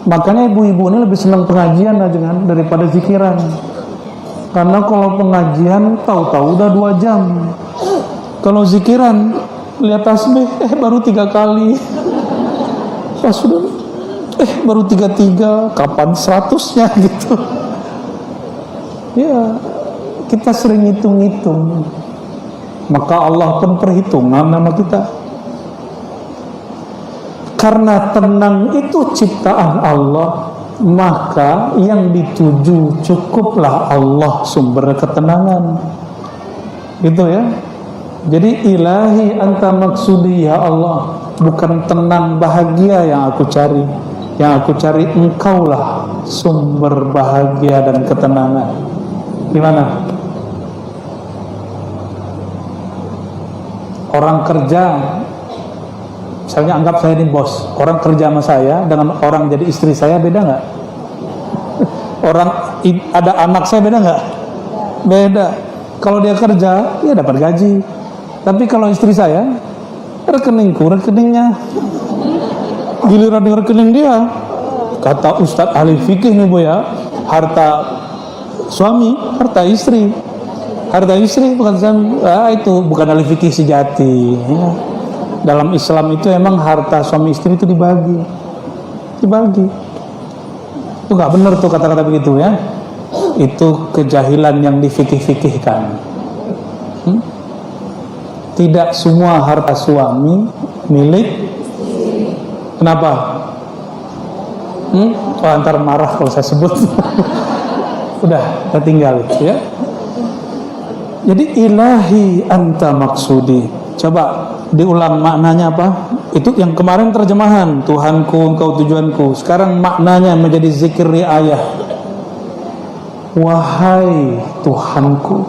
A: Makanya ibu-ibu ini lebih senang pengajian aja kan daripada zikiran. Karena kalau pengajian tahu-tahu udah 2 jam. Kalau zikiran lihat tasbih baru 3 kali. Pas sudah baru 33, kapan 100-nya gitu. Ya, kita sering hitung-hitung. Maka Allah pun perhitungan nama kita. Karena tenang itu ciptaan Allah, maka yang dituju cukuplah Allah sumber ketenangan. Gitu ya. Jadi ilahi anta maksudi ya Allah, bukan tenang bahagia yang aku cari. Yang aku cari engkaulah sumber bahagia dan ketenangan. Gimana? Orang kerja, misalnya anggap saya ini bos, orang kerja sama saya dengan orang jadi istri saya beda nggak? Orang ada anak saya beda nggak? Beda. Kalau dia kerja, dia dapat gaji. Tapi kalau istri saya, rekeningku, rekeningnya, giliran di rekening dia. Kata Ustadz ahli fikih nih Bu ya, harta suami, harta istri. Harta istri bukan suami. Itu bukan ahli fikih sejati ya. Dalam Islam itu emang harta suami istri itu dibagi. Itu nggak benar tuh kata-kata begitu ya. Itu kejahilan yang difikih-fikihkan. Tidak semua harta suami milik. Kenapa? Antar marah kalau saya sebut. Udah, kita tinggal ya. Jadi ilahi anta maksudi. Coba Diulang maknanya apa? Itu yang kemarin terjemahan, Tuhanku engkau tujuanku. Sekarang maknanya menjadi zikir riayah. Wahai Tuhanku,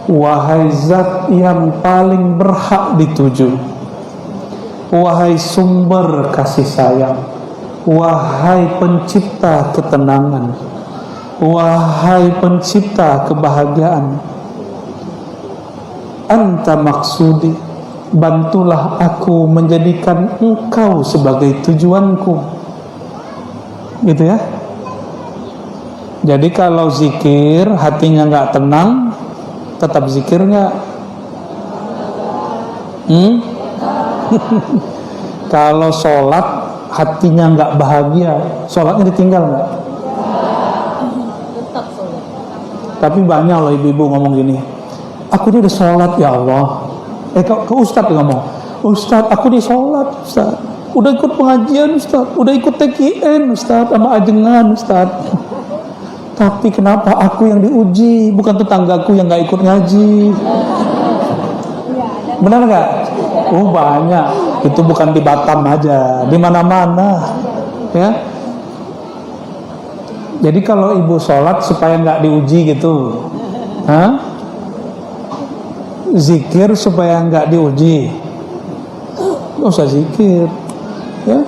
A: wahai zat yang paling berhak dituju, wahai sumber kasih sayang, wahai pencipta ketenangan, wahai pencipta kebahagiaan, anta maksudi, bantulah aku menjadikan engkau sebagai tujuanku. Gitu ya. Jadi kalau zikir hatinya nggak tenang, tetap zikir nggak? Kalau sholat hatinya nggak bahagia, sholatnya ditinggal nggak?
B: Tetap sholat.
A: Tapi banyak loh ibu-ibu ngomong gini, aku ini udah sholat ya Allah. Ke Ustadz ngomong, Ustadz aku di sholat Ustadz, udah ikut pengajian Ustadz, udah ikut TKN Ustadz sama ajengan Ustadz, tapi kenapa aku yang diuji, bukan tetanggaku yang gak ikut ngaji? Benar gak? Oh banyak, itu bukan di Batam aja, di mana-mana ya. Jadi kalau ibu sholat supaya gak diuji gitu, zikir supaya nggak diuji, nggak usah zikir ya.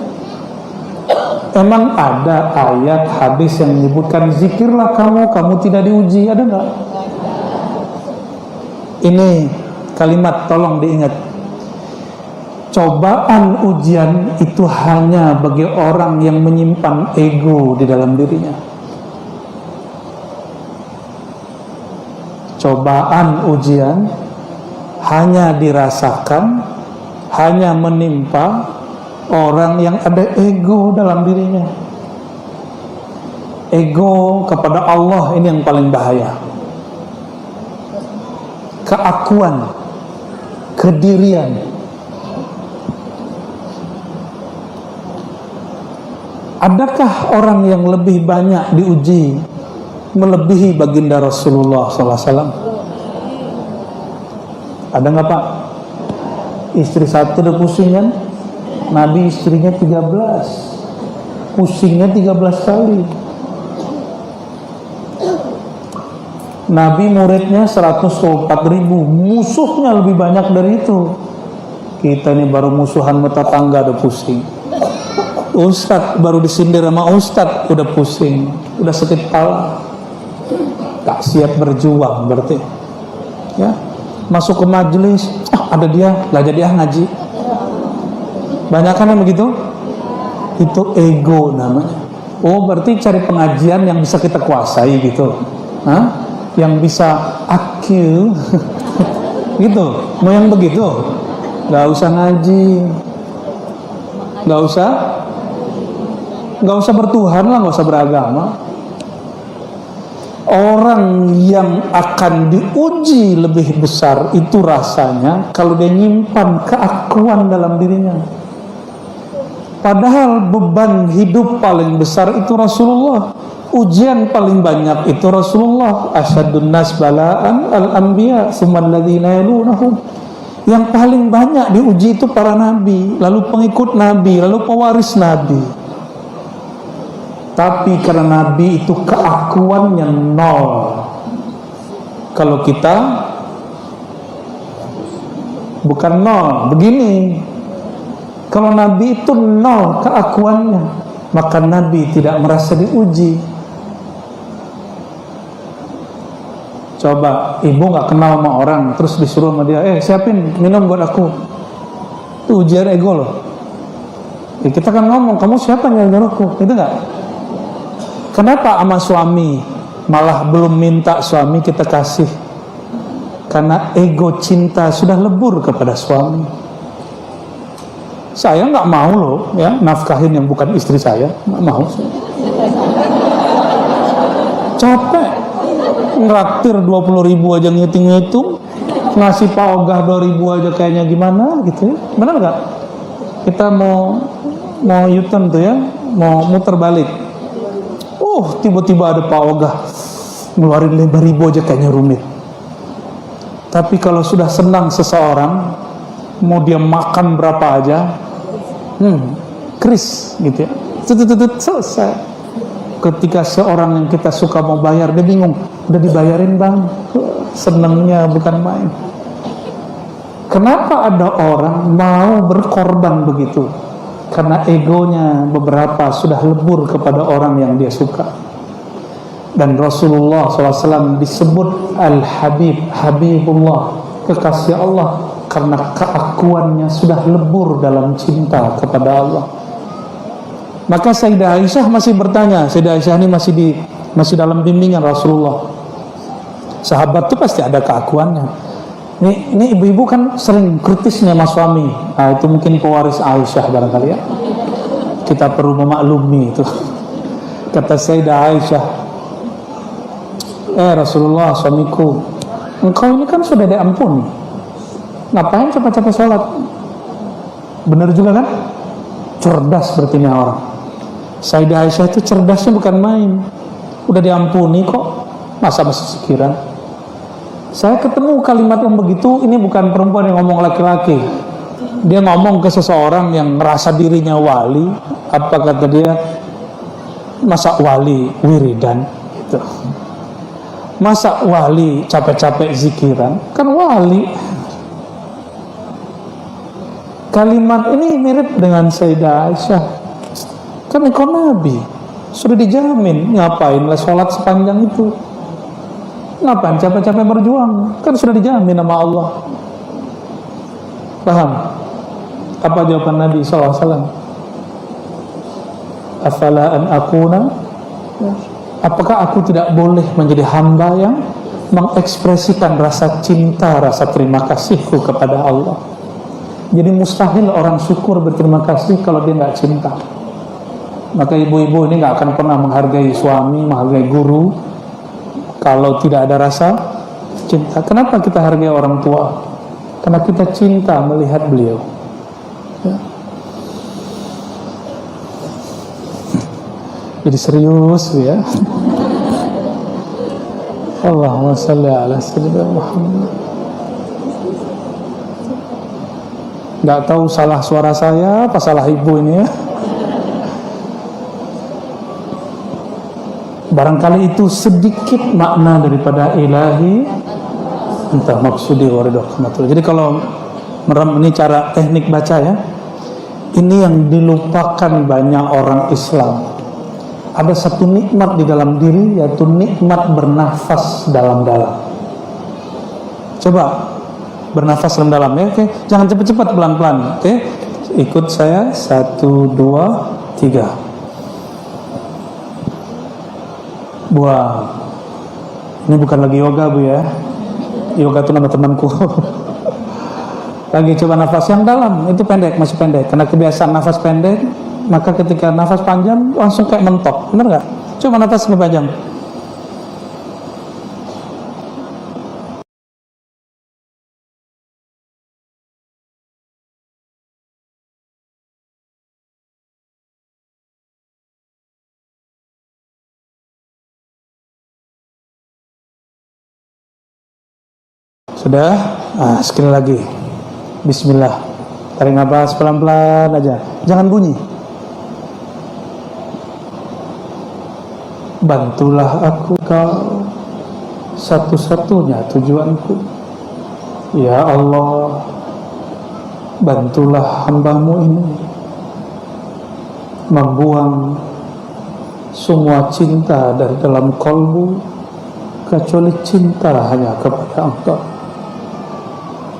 A: Emang ada ayat hadis yang menyebutkan zikirlah kamu tidak diuji, ada nggak? Ini kalimat tolong diingat, cobaan ujian itu hanya bagi orang yang menyimpan ego di dalam dirinya. Cobaan ujian hanya dirasakan, hanya menimpa orang yang ada ego dalam dirinya. Ego kepada Allah ini yang paling bahaya. Keakuan, kedirian. Adakah orang yang lebih banyak diuji melebihi baginda Rasulullah SAW? Ada nggak Pak? Istri satu udah pusing kan? Nabi istrinya 13, pusingnya 13 kali. Nabi muridnya 104.000, musuhnya lebih banyak dari itu. Kita ini baru musuhan tetangga udah pusing. Ustadz baru disindir sama Ustadz udah pusing, udah sakit kepala. Tak siap berjuang berarti. Ya. Masuk ke majelis, ada dia, nggak jadi ngaji. Banyak kan yang begitu? Itu ego namanya. Oh berarti cari pengajian yang bisa kita kuasai gitu, yang bisa akil, gitu. Mau yang begitu? Nggak usah ngaji, nggak usah bertuhan lah, nggak usah beragama. Orang yang akan diuji lebih besar itu rasanya kalau dia nyimpan keakuan dalam dirinya. Padahal beban hidup paling besar itu Rasulullah, ujian paling banyak itu Rasulullah. Asyadun nas bala'an al-anbiya tsumma alladziina yalunahum. Yang paling banyak diuji itu para nabi, lalu pengikut nabi, lalu pewaris nabi. Tapi karena nabi itu keakuannya nol. Kalau kita bukan nol, begini. Kalau nabi itu nol keakuannya, maka nabi tidak merasa diuji. Coba ibu gak kenal sama orang, terus disuruh sama dia, siapin minum buat aku. Itu ujian ego loh. Kita kan ngomong, kamu siapa yang nyuruh aku? Itu gak? Kenapa sama suami malah belum minta suami kita kasih? Karena ego cinta sudah lebur kepada suami. Saya nggak mau loh ya nafkahin yang bukan istri saya, nggak mau. Capek ngeraktir 20.000 aja ngitung-ngitung, ngasih Pak Ogah 2.000 aja kayaknya gimana gitu ya. Benar nggak? Kita mau U-turn tuh ya, mau muter balik. Tiba-tiba ada Pak Ogah ngeluarin 5.000 aja kayaknya rumit. Tapi kalau sudah senang seseorang, mau dia makan berapa aja, kris gitu ya, selesai. Ketika seorang yang kita suka mau bayar, dia bingung, udah dibayarin bang, senengnya bukan main. Kenapa ada orang mau berkorban begitu? Karena egonya beberapa sudah lebur kepada orang yang dia suka. Dan Rasulullah SAW disebut Al-Habib, Habibullah, kekasih Allah, karena keakuannya sudah lebur dalam cinta kepada Allah. Maka Sayyidah Aisyah masih bertanya. Sayyidah Aisyah ini masih dalam bimbingan Rasulullah. Sahabat itu pasti ada keakuannya. Ini ibu-ibu kan sering kritisnya mas suami. Nah, itu mungkin pewaris Aisyah barangkali ya. Kita perlu memaklumi itu. Kata Sayyidah Aisyah, Rasulullah, suamiku, engkau ini kan sudah diampuni, ngapain capek-capek sholat? Benar juga kan? Cerdas berarti ini orang. Sayyidah Aisyah itu cerdasnya bukan main. Udah diampuni kok, masa masih sekiran? Saya ketemu kalimat yang begitu, ini bukan perempuan yang ngomong laki-laki. Dia ngomong ke seseorang yang merasa dirinya wali. Apa kata dia? Masa wali wiridan gitu. Masa wali capek-capek zikiran? Kan wali. Kalimat ini mirip dengan Sayyidah Aisyah. Kan engkau Nabi, sudah dijamin, ngapainlah sholat sepanjang itu? Ngapain capek-capek berjuang? Kan sudah dijamin sama Allah. Paham? Apa jawaban Nabi SAW? Afala an akuna? Apakah aku tidak boleh menjadi hamba yang mengekspresikan rasa cinta, rasa terima kasihku kepada Allah? Jadi mustahil orang syukur berterima kasih kalau dia nggak cinta. Maka ibu-ibu ini nggak akan pernah menghargai suami, menghargai guru kalau tidak ada rasa cinta. Kenapa kita hargai orang tua? Karena kita cinta melihat beliau ya. Jadi serius ya. Allahumma salli ala sayyidina Muhammad. Nggak tahu salah suara saya apa salah ibu ini ya. Barangkali itu sedikit makna daripada ilahi entah maksudi waridahmatullah. Jadi kalau merem ini cara teknik baca ya. Ini yang dilupakan banyak orang Islam. Ada satu nikmat di dalam diri, yaitu nikmat bernafas dalam-dalam. Coba bernafas dalam-dalam ya, oke? Jangan cepat-cepat, pelan-pelan, oke? Ikut saya, 1, 2, 3. Buang. Ini bukan lagi yoga bu ya. Yoga itu nama temanku. Lagi coba nafas yang dalam, itu pendek, masih pendek. Karena kebiasaan nafas pendek, maka ketika nafas panjang langsung kayak mentok. Benar nggak? Coba nafas lebih panjang. Sudah? Nah, sekali lagi. Bismillah. Tarik nafas pelan-pelan aja. Jangan bunyi. Bantulah aku kau, satu-satunya tujuanku. Ya Allah, bantulah hambamu ini membuang semua cinta dari dalam kolbu, kecuali cinta hanya kepada Engkau.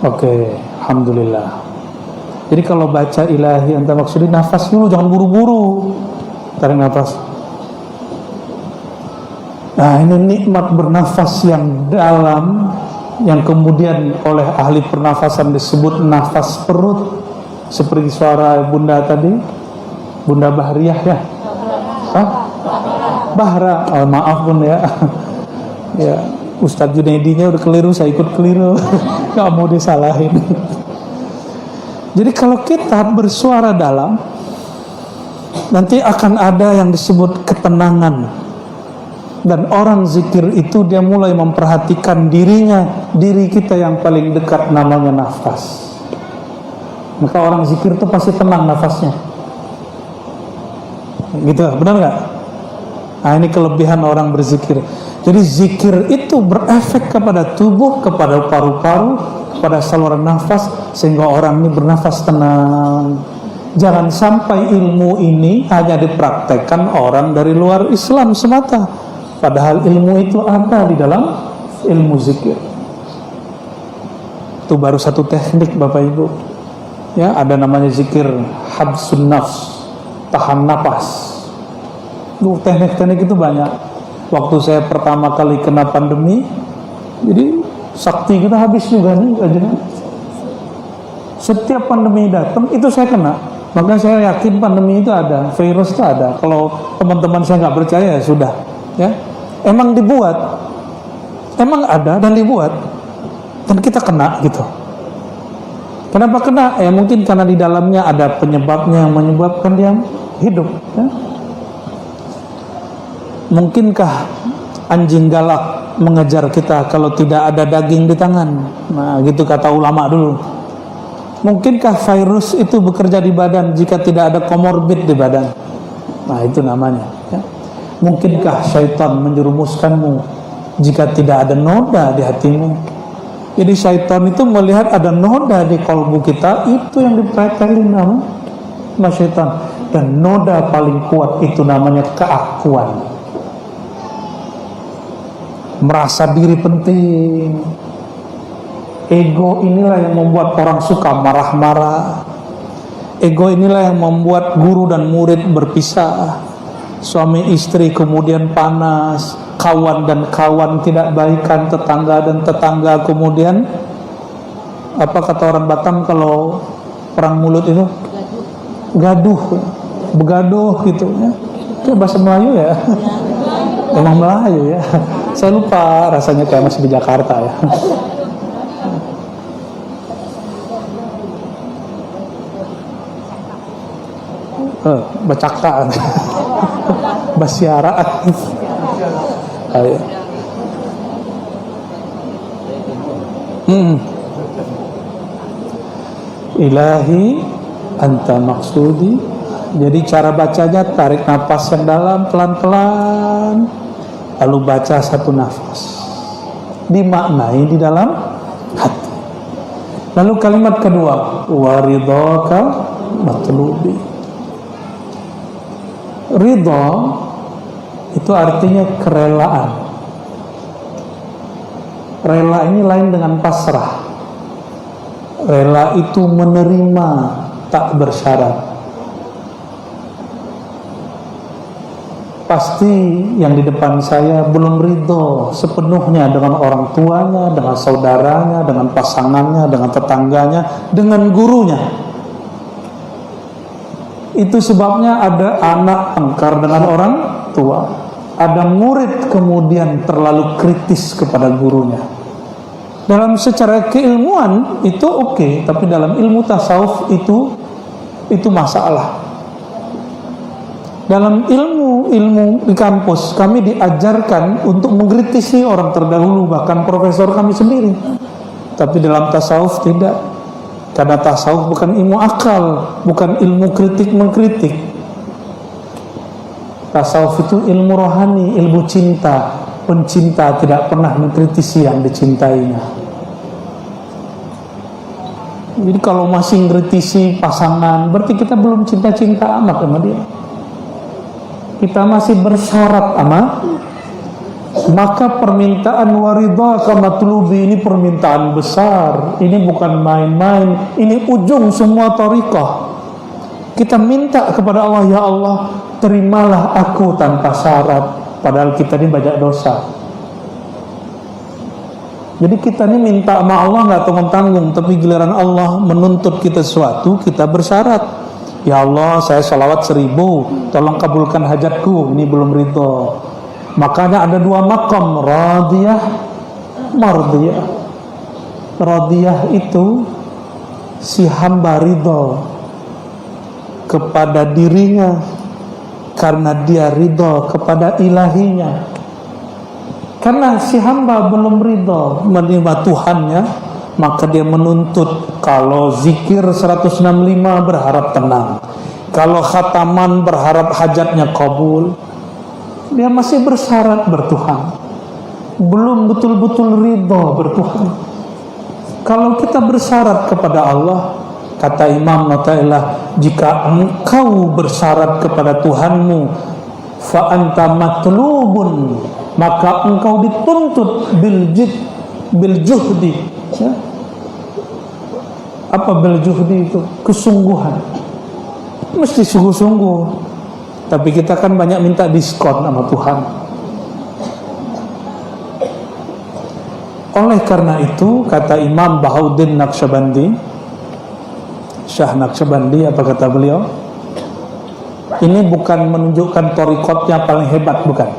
A: Oke, alhamdulillah. Jadi kalau baca ilahi anta maksudnya nafas dulu, jangan buru-buru. Tarik nafas. Nah, ini nikmat bernafas yang dalam, yang kemudian oleh ahli pernafasan disebut nafas perut, seperti suara bunda tadi, Bunda Bahriyah ya. Hah? Bahra. Oh, maaf bun ya. Ya. Ustadz Junaidinya udah keliru, saya ikut keliru. Gak mau disalahin. Jadi kalau kita bersuara dalam, nanti akan ada yang disebut ketenangan. Dan orang zikir itu dia mulai memperhatikan dirinya, diri kita yang paling dekat namanya nafas. maka orang zikir itu pasti tenang nafasnya. Gitu, benar nggak? Nah, ini kelebihan orang berzikir. Jadi zikir itu berefek kepada tubuh, kepada paru-paru, kepada saluran nafas, sehingga orang ini bernafas tenang. Jangan sampai ilmu ini hanya dipraktekkan orang dari luar Islam semata, padahal ilmu itu ada di dalam ilmu zikir. Itu baru satu teknik, Bapak Ibu. Ya, ada namanya zikir habsun nafs, tahan napas. Teknik-teknik itu banyak. Waktu saya pertama kali kena pandemi, jadi sakti kita habis juga nih aja. Setiap pandemi datang itu saya kena. Maka saya yakin pandemi itu ada, virus itu ada. Kalau teman-teman saya nggak percaya, ya sudah. Ya, emang dibuat, emang ada dan dibuat, dan kita kena gitu. Kenapa kena? Ya mungkin karena di dalamnya ada penyebabnya yang menyebabkan dia hidup. Ya. Mungkinkah anjing galak mengejar kita kalau tidak ada daging di tangan? Nah, gitu kata ulama dulu. Mungkinkah virus itu bekerja di badan jika tidak ada komorbid di badan? Nah, itu namanya. Ya. Mungkinkah syaitan menjerumuskanmu jika tidak ada noda di hatimu? Jadi syaitan itu melihat ada noda di kalbu kita, itu yang dipelajari nama syaitan. Dan noda paling kuat itu namanya keakuan. Merasa diri penting. Ego inilah yang membuat orang suka marah-marah. Ego inilah yang membuat guru dan murid berpisah, suami istri kemudian panas, kawan dan kawan tidak baikan, tetangga dan tetangga kemudian apa kata orang Batam kalau perang mulut itu? Gaduh, begaduh gitu ya. Itu bahasa Melayu ya. Emang Melayu ya. Saya lupa rasanya kayak masih di Jakarta ya. Bacakaan. Basiaraan. Ayo. Ilahi anta maksudi. Jadi cara bacanya tarik nafas yang dalam pelan-pelan, lalu baca satu nafas, dimaknai di dalam hati. Lalu kalimat kedua, waridhaka matlubi. Ridho itu artinya kerelaan. Rela ini lain dengan pasrah. Rela itu menerima, tak bersyarat. Pasti yang di depan saya belum ridho sepenuhnya dengan orang tuanya, dengan saudaranya, dengan pasangannya, dengan tetangganya, dengan gurunya. Itu sebabnya ada anak tengkar dengan orang tua, ada murid kemudian terlalu kritis kepada gurunya. Dalam secara keilmuan itu oke, tapi dalam ilmu tasawuf itu masalah. Dalam ilmu di kampus kami diajarkan untuk mengkritisi orang terdahulu, bahkan profesor kami sendiri. Tapi dalam tasawuf tidak. Karena tasawuf bukan ilmu akal, bukan ilmu kritik mengkritik. Tasawuf itu ilmu rohani, ilmu cinta. Pencinta tidak pernah mengkritisi yang dicintainya. Jadi kalau masih mengkritisi pasangan, berarti kita belum cinta-cinta amat sama dia. Kita masih bersyarat sama. Maka permintaan waridhaka matlubi ini permintaan besar. Ini bukan main-main. Ini ujung semua thariqah. Kita minta kepada Allah, ya Allah, terimalah aku tanpa syarat. Padahal kita ini banyak dosa. Jadi kita ini minta sama Allah nggak tanggung-tanggung, tapi giliran Allah menuntut kita sesuatu, kita bersyarat. Ya Allah, saya sholawat 1000, tolong kabulkan hajatku. Ini belum ridho. Makanya ada dua makam, radiyah, mardiyah. Radiyah itu si hamba ridho kepada dirinya karena dia ridho kepada ilahinya. Karena si hamba belum ridho menerima Tuhannya, maka dia menuntut kalau zikir 165 berharap tenang, kalau khataman berharap hajatnya kabul. Dia masih bersyarat bertuhan, belum betul-betul ridho bertuhan. Kalau kita bersyarat kepada Allah, kata Imam Nata'ilah, jika engkau bersyarat kepada Tuhanmu, fa anta matlubun, maka engkau dituntut bil juhdi. Ya? Apa bil juhdi itu? Kesungguhan. Mesti sungguh-sungguh. Tapi kita kan banyak minta diskon sama Tuhan. Oleh karena itu, kata Imam Bahauddin Naqsyabandi, Syah Naqsyabandi, apa kata beliau? Ini bukan menunjukkan torikotnya paling hebat, bukan.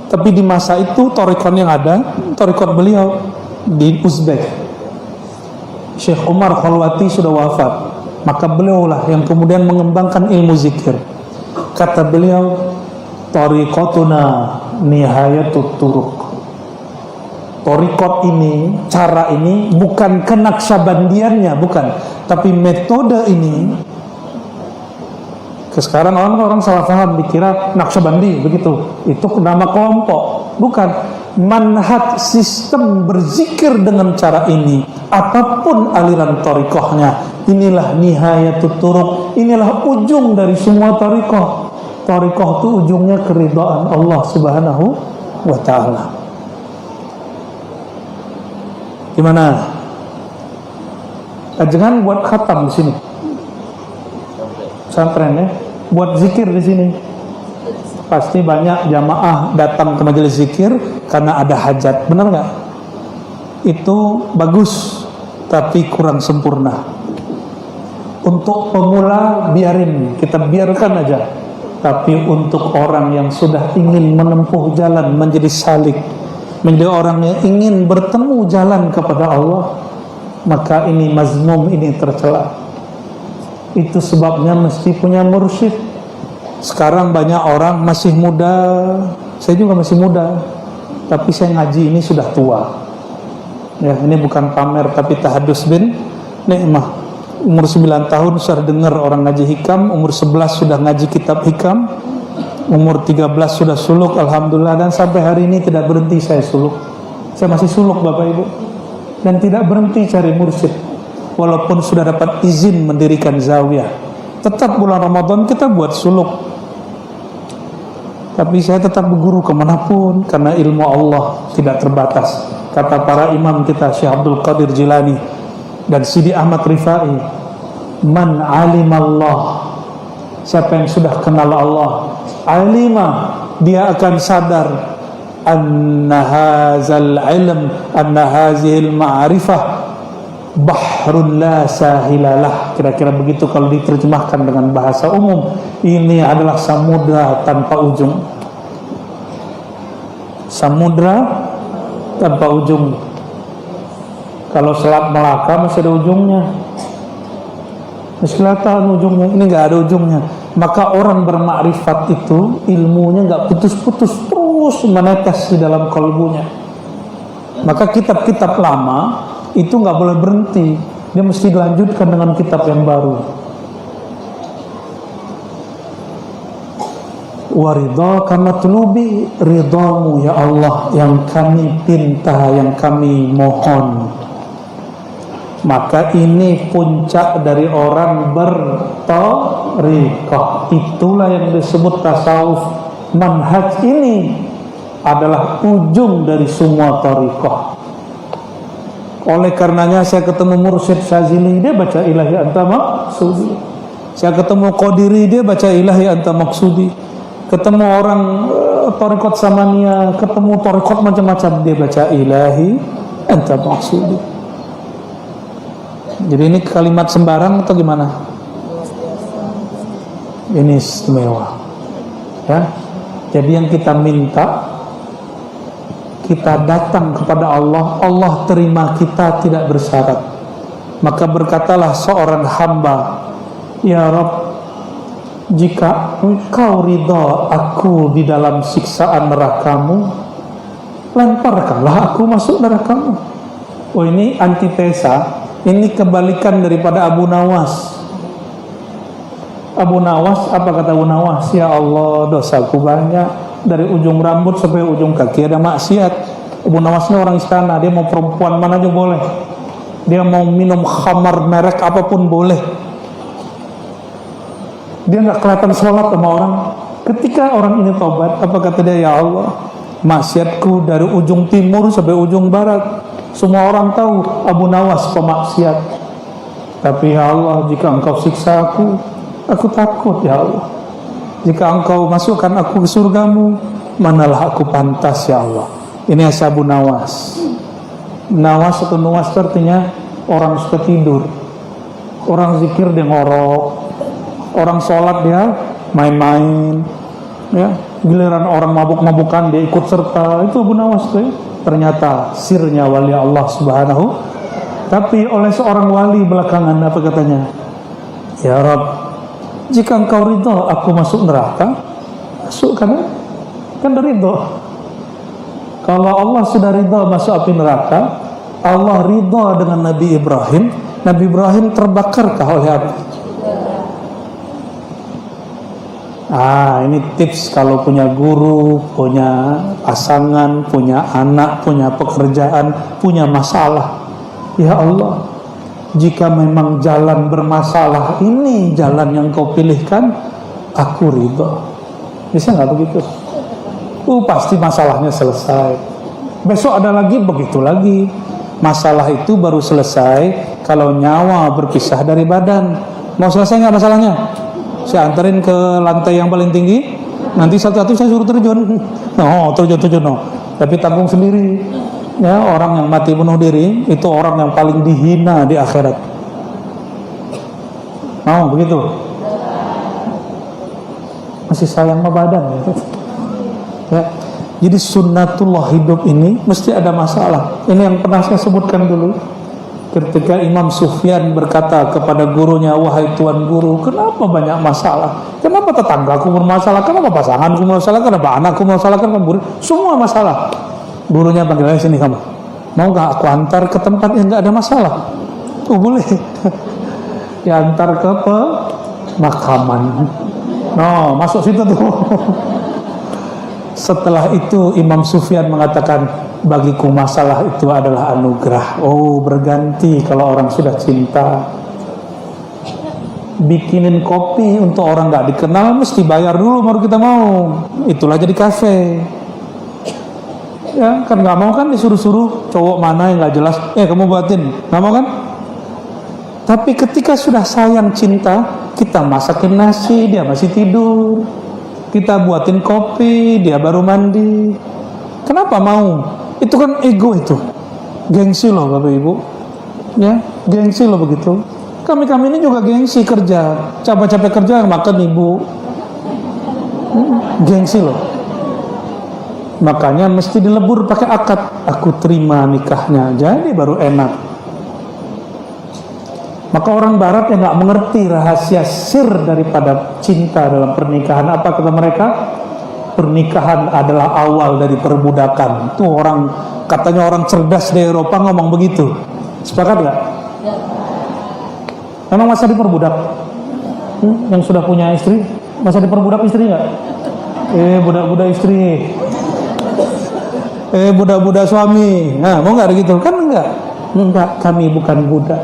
A: Tapi di masa itu torikot yang ada, torikot beliau di Uzbek. Syekh Umar Khalwati sudah wafat, maka beliaulah yang kemudian mengembangkan ilmu zikir. Kata beliau, torikotuna nihayatut turuk. Torikot ini, cara ini bukan kenaksabandiannya, bukan, tapi metode ini. Sekarang orang salah paham, dikira Naqsyabandi begitu, itu nama kelompok, bukan. Manhaj sistem berzikir dengan cara ini, apapun aliran torikohnya, inilah nihayatut turuk, inilah ujung dari semua torikoh. Torikoh itu ujungnya keridhaan Allah Subhanahu wa Ta'ala. Gimana? Jangan buat khatam di sini. Pesantren ya, buat zikir di sini. Pasti banyak jamaah datang ke majelis zikir karena ada hajat, benar nggak? Itu bagus, tapi kurang sempurna. Untuk pemula biarin, kita biarkan aja. Tapi untuk orang yang sudah ingin menempuh jalan menjadi salik, menjadi orang yang ingin bertemu jalan kepada Allah, maka ini mazmum, ini tercela. Itu sebabnya mesti punya mursyid. Sekarang banyak orang masih muda, saya juga masih muda, tapi saya ngaji ini sudah tua. Ya, ini bukan pamer, tapi tahadus bin nikmah. Umur 9 tahun sudah dengar orang ngaji hikam, umur 11 sudah ngaji kitab hikam, umur 13 sudah suluk, alhamdulillah, dan sampai hari ini tidak berhenti saya suluk. Saya masih suluk Bapak Ibu, dan tidak berhenti cari mursyid. Walaupun sudah dapat izin mendirikan zawiyah, tetap bulan Ramadan kita buat suluk. Tapi saya tetap berguru kemanapun, karena ilmu Allah tidak terbatas. Kata para imam kita, Syekh Abdul Qadir Jilani dan Sidi Ahmad Rifai, man alimallah, siapa yang sudah kenal Allah, alima, dia akan sadar, anna hazal ilm, anna hazihil ma'rifah bahrun la sahilalah. Kira-kira begitu kalau diterjemahkan dengan bahasa umum. Ini adalah samudra tanpa ujung. Samudra tanpa ujung. Kalau Selat Melaka masih ada ujungnya, masih kelihatan ujungnya. Ini nggak ada ujungnya. Maka orang bermakrifat itu ilmunya nggak putus-putus, terus menetes di dalam kalbunya. Maka kitab-kitab lama itu nggak boleh berhenti, dia mesti dilanjutkan dengan kitab yang baru. Waridha kama tulubi, ridhamu ya Allah yang kami pinta, yang kami mohon. Maka ini puncak dari orang berthariqah. Itulah yang disebut tasawuf. Manhaj ini adalah ujung dari semua thariqah. Oleh karenanya saya ketemu Mursyid Syazili, dia baca ilahi anta maksudi. Saya ketemu Qadiri, dia baca ilahi anta maksudi. Ketemu orang thariqat Samaniyah, ketemu thariqat macam-macam, dia baca ilahi anta maksudi. Jadi ini kalimat sembarang atau gimana? Ini istimewa. Ya. Jadi yang kita minta, kita datang kepada Allah, Allah terima kita tidak bersyarat. Maka berkatalah seorang hamba, ya Rabb, jika engkau ridha aku di dalam siksaan nerakamu, lemparkanlah aku masuk nerakamu. Oh, ini antitesa, ini kebalikan daripada Abu Nawas. Abu Nawas, apa kata Abu Nawas? Ya Allah, dosaku banyak, dari ujung rambut sampai ujung kaki ada maksiat. Abu Nawas ini orang istana, dia mau perempuan mana aja boleh, dia mau minum khamar merek apapun boleh, dia nggak kelihatan sholat sama orang. Ketika orang ini tobat, apa kata dia? Ya Allah, maksiatku dari ujung timur sampai ujung barat, semua orang tahu Abu Nawas pemaksiat. Tapi ya Allah, jika engkau siksa aku takut ya Allah. Jika engkau masukkan aku ke surgamu, manalah aku pantas ya Allah. Ini Abu Nawas. Nawas atau Nuwas itu artinya orang suka tidur, orang zikir dia ngorok, orang sholat dia main-main, ya. Giliran orang mabuk-mabukan dia ikut serta. Itu Abu Nawas tuh. Ternyata sirnya wali Allah Subhanahu. Tapi oleh seorang wali belakangan apa katanya? Ya Rabb, jika engkau ridho aku masuk neraka, masuk kan dari ridho. Kalau Allah sudah ridho masuk api neraka, Allah ridho dengan Nabi Ibrahim. Nabi Ibrahim terbakarkah oleh api? Ini tips kalau punya guru, punya pasangan, punya anak, punya pekerjaan, punya masalah. Ya Allah, jika memang jalan bermasalah ini jalan yang kau pilihkan, aku ridho. Bisa nggak begitu? Pasti masalahnya selesai. Besok ada lagi, begitu lagi. Masalah itu baru selesai kalau nyawa berpisah dari badan. Mau selesai nggak masalahnya? Saya anterin ke lantai yang paling tinggi, nanti satu-satu saya suruh terjun. Terjun. Tapi tanggung sendiri. Ya, orang yang mati bunuh diri itu orang yang paling dihina di akhirat. Mau begitu? Masih sayang sama badan ya. Ya. Jadi sunnatullah hidup ini mesti ada masalah. Ini yang pernah saya sebutkan dulu. Ketika Imam Sufyan berkata kepada gurunya, wahai tuan guru, kenapa banyak masalah? Kenapa tetanggaku bermasalah? Kenapa pasanganku bermasalah? Kenapa anakku bermasalah? Kenapa murid? Semua masalah. Gurunya panggil, sini kamu. Mau gak aku antar ke tempat yang gak ada masalah? Boleh. Diantar ke pemakaman. Masuk situ tuh. Setelah itu Imam Sufyan mengatakan, bagiku masalah itu adalah anugerah. Berganti kalau orang sudah cinta. Bikinin kopi untuk orang gak dikenal mesti bayar dulu baru kita mau. Itulah jadi kafe. Ya kan gak mau kan disuruh-suruh cowok mana yang gak jelas, kamu buatin, gak mau kan? Tapi ketika sudah sayang cinta, kita masakin nasi, dia masih tidur. Kita buatin kopi, dia baru mandi. Kenapa mau? Itu kan ego itu. Gengsi loh Bapak Ibu. Ya, gengsi loh begitu. Kami ini juga gengsi kerja. Capek-capek kerja makan Ibu. Gengsi loh. Makanya mesti dilebur pakai akad. Aku terima nikahnya, jadi baru enak. Maka orang barat yang gak mengerti rahasia sir daripada cinta dalam pernikahan, apa kata mereka? Pernikahan adalah awal dari perbudakan. Itu katanya orang cerdas di Eropa ngomong begitu. Sepakat gak? Emang masa diperbudak? Yang sudah punya istri masa diperbudak istri gak? Budak-budak istri, budak-budak suami. Mau gak gitu? Kan enggak, kami bukan budak,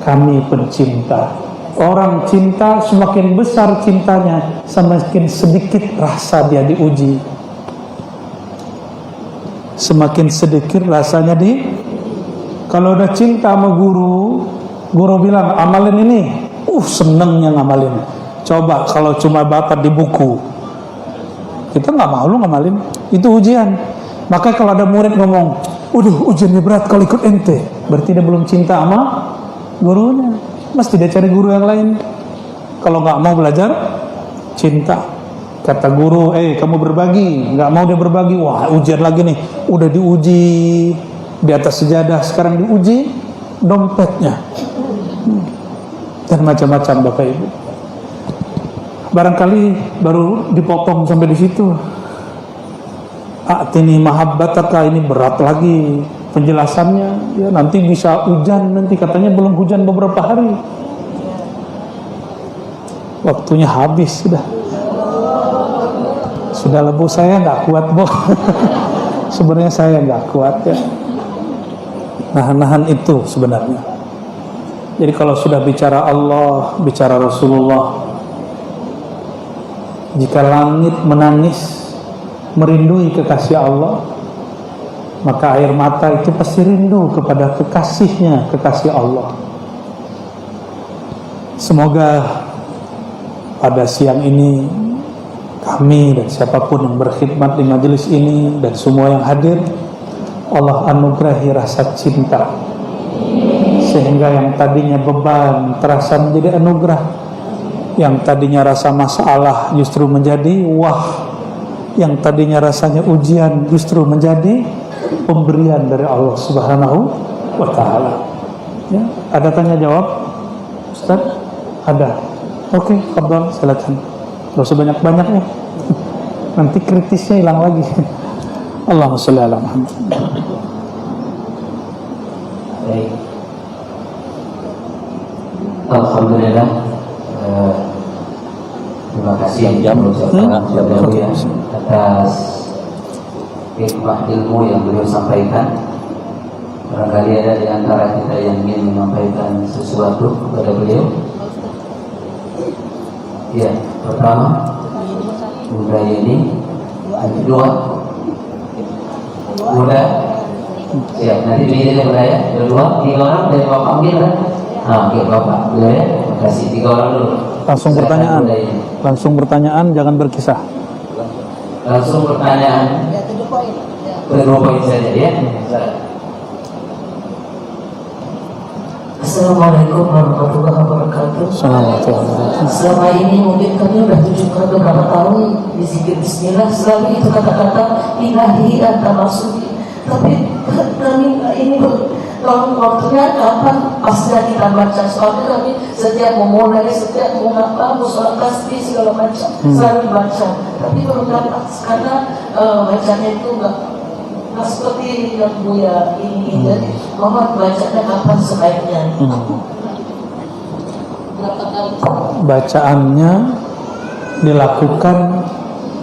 A: kami pencinta. Orang cinta semakin besar cintanya, semakin sedikit rasa dia diuji. Semakin sedikit rasanya kalau udah cinta sama guru bilang amalin ini, senengnya ngamalin. Coba kalau cuma bakat di buku, kita nggak mau lu ngamalin, itu ujian. Maka kalau ada murid ngomong, ujiannya berat kalau ikut ente, berarti dia belum cinta sama gurunya. Mesti dia cari guru yang lain. Kalau nggak mau belajar cinta, kata guru, kamu berbagi, nggak mau dia berbagi, wah ujian lagi nih, udah diuji di atas sejadah, sekarang diuji dompetnya, dan macam-macam Bapak Ibu. Barangkali baru dipotong sampai di situ. Atini mahabbataka, ini berat lagi. penjelasannya, ya nanti bisa hujan, nanti katanya belum hujan beberapa hari. Waktunya habis sudah. Sudah Bu, saya nggak kuat Bu. Sebenarnya saya nggak kuat ya. Nahan-nahan itu sebenarnya. Jadi kalau sudah bicara Allah, bicara Rasulullah, jika langit menangis merindui kekasih Allah, maka air mata itu pasti rindu kepada kekasihnya, kekasih Allah. Semoga pada siang ini kami dan siapapun yang berkhidmat di majelis ini dan semua yang hadir, Allah anugerahi rasa cinta, sehingga yang tadinya beban terasa menjadi anugerah, yang tadinya rasa masalah justru menjadi wah, yang tadinya rasanya ujian justru menjadi pemberian dari Allah Subhanahu wa Ta'ala. Ya, ada tanya jawab, Ustaz? Ada. Oke, fadhal, silakan. Gak usah banyak-banyak ya. Nanti kritisnya hilang lagi. Allahumma sholli ala Muhammad.
B: Baik. Alhamdulillah. Terima kasih yang ya, atas hikmah ilmu yang beliau sampaikan. Barangkali ada di antara kita yang ingin menyampaikan sesuatu kepada beliau. Ya, pertama Bunda ini, kedua Bunda, siap, nanti pilih Bunda ya, kedua, 3 orang dari Bapak ambil kan? Oke Bapak, boleh ya, kasih 3 orang dulu.
A: Langsung pertanyaan, langsung pertanyaan, jangan berkisah.
B: Langsung pertanyaan, 2 poin saja ya. Assalamualaikum warahmatullahi wabarakatuh. Selama ini mungkin kami sudah tunjukkan beberapa tahun di zikir bismillah selalu itu kata-kata ilahi anta maksudi. Tapi kami ini waktunya kapan pasnya kita baca, soalnya kami setiap memulai, setiap mau apa, mau sholat tasbih segala macam selalu dibaca. Tapi belum dapat karena bacanya itu enggak seperti yang Buya ini. Jadi mohon bacanya kapan sebaiknya.
A: Bacaannya dilakukan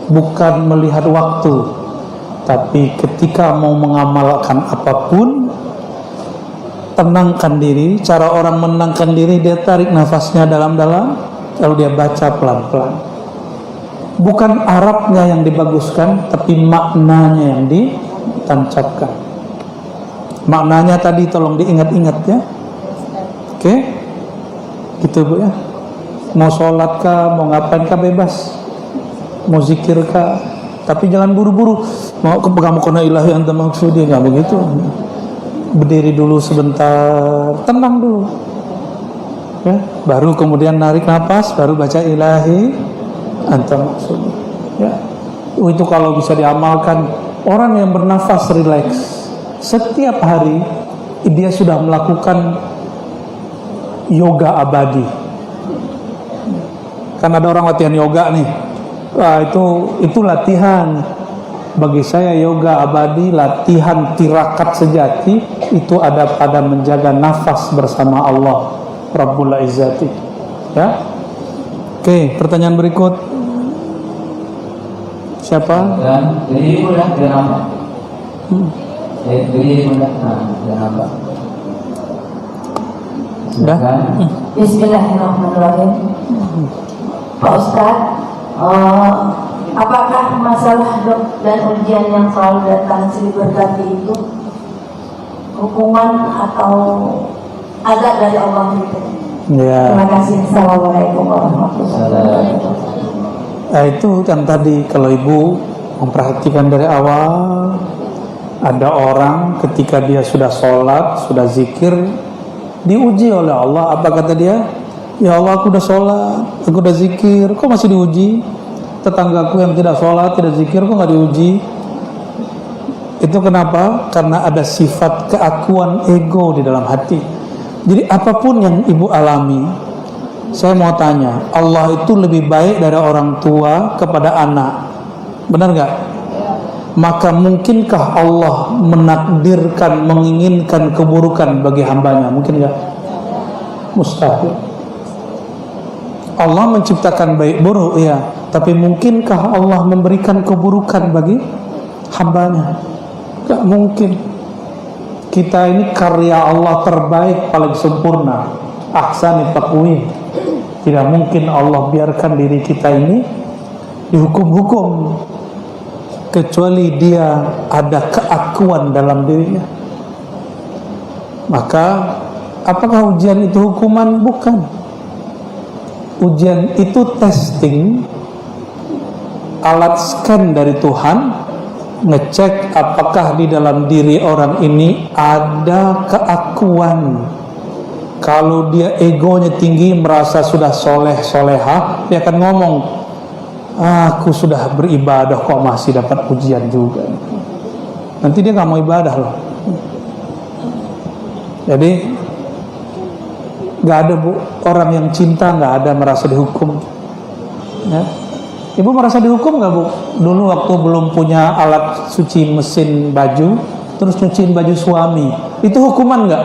A: bukan melihat waktu, tapi ketika mau mengamalkan apapun, tenangkan diri. Cara orang menenangkan diri, dia tarik nafasnya dalam-dalam, lalu dia baca pelan-pelan. Bukan Arabnya yang dibaguskan, tapi maknanya yang ditancapkan. Maknanya tadi tolong diingat-ingat ya. Oke? Gitu Bu ya. Mau sholat kah, mau ngapain kah bebas. Mau zikir kah, tapi jangan buru-buru. Mau kepegang kona ilahi anta maksudi, enggak begitu. Berdiri dulu sebentar, tenang dulu. Ya, baru kemudian narik nafas, baru baca ilahi anta maksudi. Ya. Itu kalau bisa diamalkan, orang yang bernafas rileks setiap hari, dia sudah melakukan yoga abadi. Kan ada orang latihan yoga nih. Wah, itu latihan. Bagi saya yoga abadi, latihan tirakat sejati, itu ada pada menjaga nafas bersama Allah Rabbul Izzati. Ya. Oke, pertanyaan berikut. Siapa?
B: Jadi Bunda, dia nama. Jadi Bunda, dia nama.
A: Sudah?
C: Bismillahirrahmanirrahim. Pak Ustadz, apakah masalah dok dan ujian yang selalu datang silih berganti itu hukuman atau azab dari Allah itu?
A: Ya.
C: Terima kasih. Assalamualaikum warahmatullahi wabarakatuh.
A: Nah, itu kan tadi kalau ibu memperhatikan dari awal, ada orang ketika dia sudah sholat, sudah zikir, diuji oleh Allah. Apa kata dia? Ya Allah, aku udah sholat, aku udah zikir, kok masih diuji? Tetanggaku yang tidak sholat, tidak zikir, kok nggak diuji? Itu kenapa? Karena ada sifat keakuan ego di dalam hati. Jadi apapun yang ibu alami, saya mau tanya, Allah itu lebih baik dari orang tua kepada anak, benar nggak? maka mungkinkah Allah menakdirkan, menginginkan keburukan bagi hambanya? Mungkin enggak? Mustahil. Allah menciptakan baik buruk, ya, tapi mungkinkah Allah memberikan keburukan bagi hambanya? Enggak mungkin. Kita ini karya Allah terbaik, paling sempurna, ahsani taqwim. Tidak mungkin Allah biarkan diri kita ini dihukum-hukum kecuali dia ada keakuan dalam dirinya. Maka apakah ujian itu hukuman? Bukan. Ujian itu testing, alat scan dari Tuhan, ngecek apakah di dalam diri orang ini ada keakuan. Kalau dia egonya tinggi, merasa sudah soleh solehah, dia akan ngomong, aku sudah beribadah kok masih dapat ujian juga. Nanti dia nggak mau ibadah loh. Jadi nggak ada, Bu, orang yang cinta nggak ada merasa dihukum. Ya. Ibu merasa dihukum nggak, Bu? Dulu waktu belum punya alat cuci mesin baju, terus cuciin baju suami, itu hukuman nggak?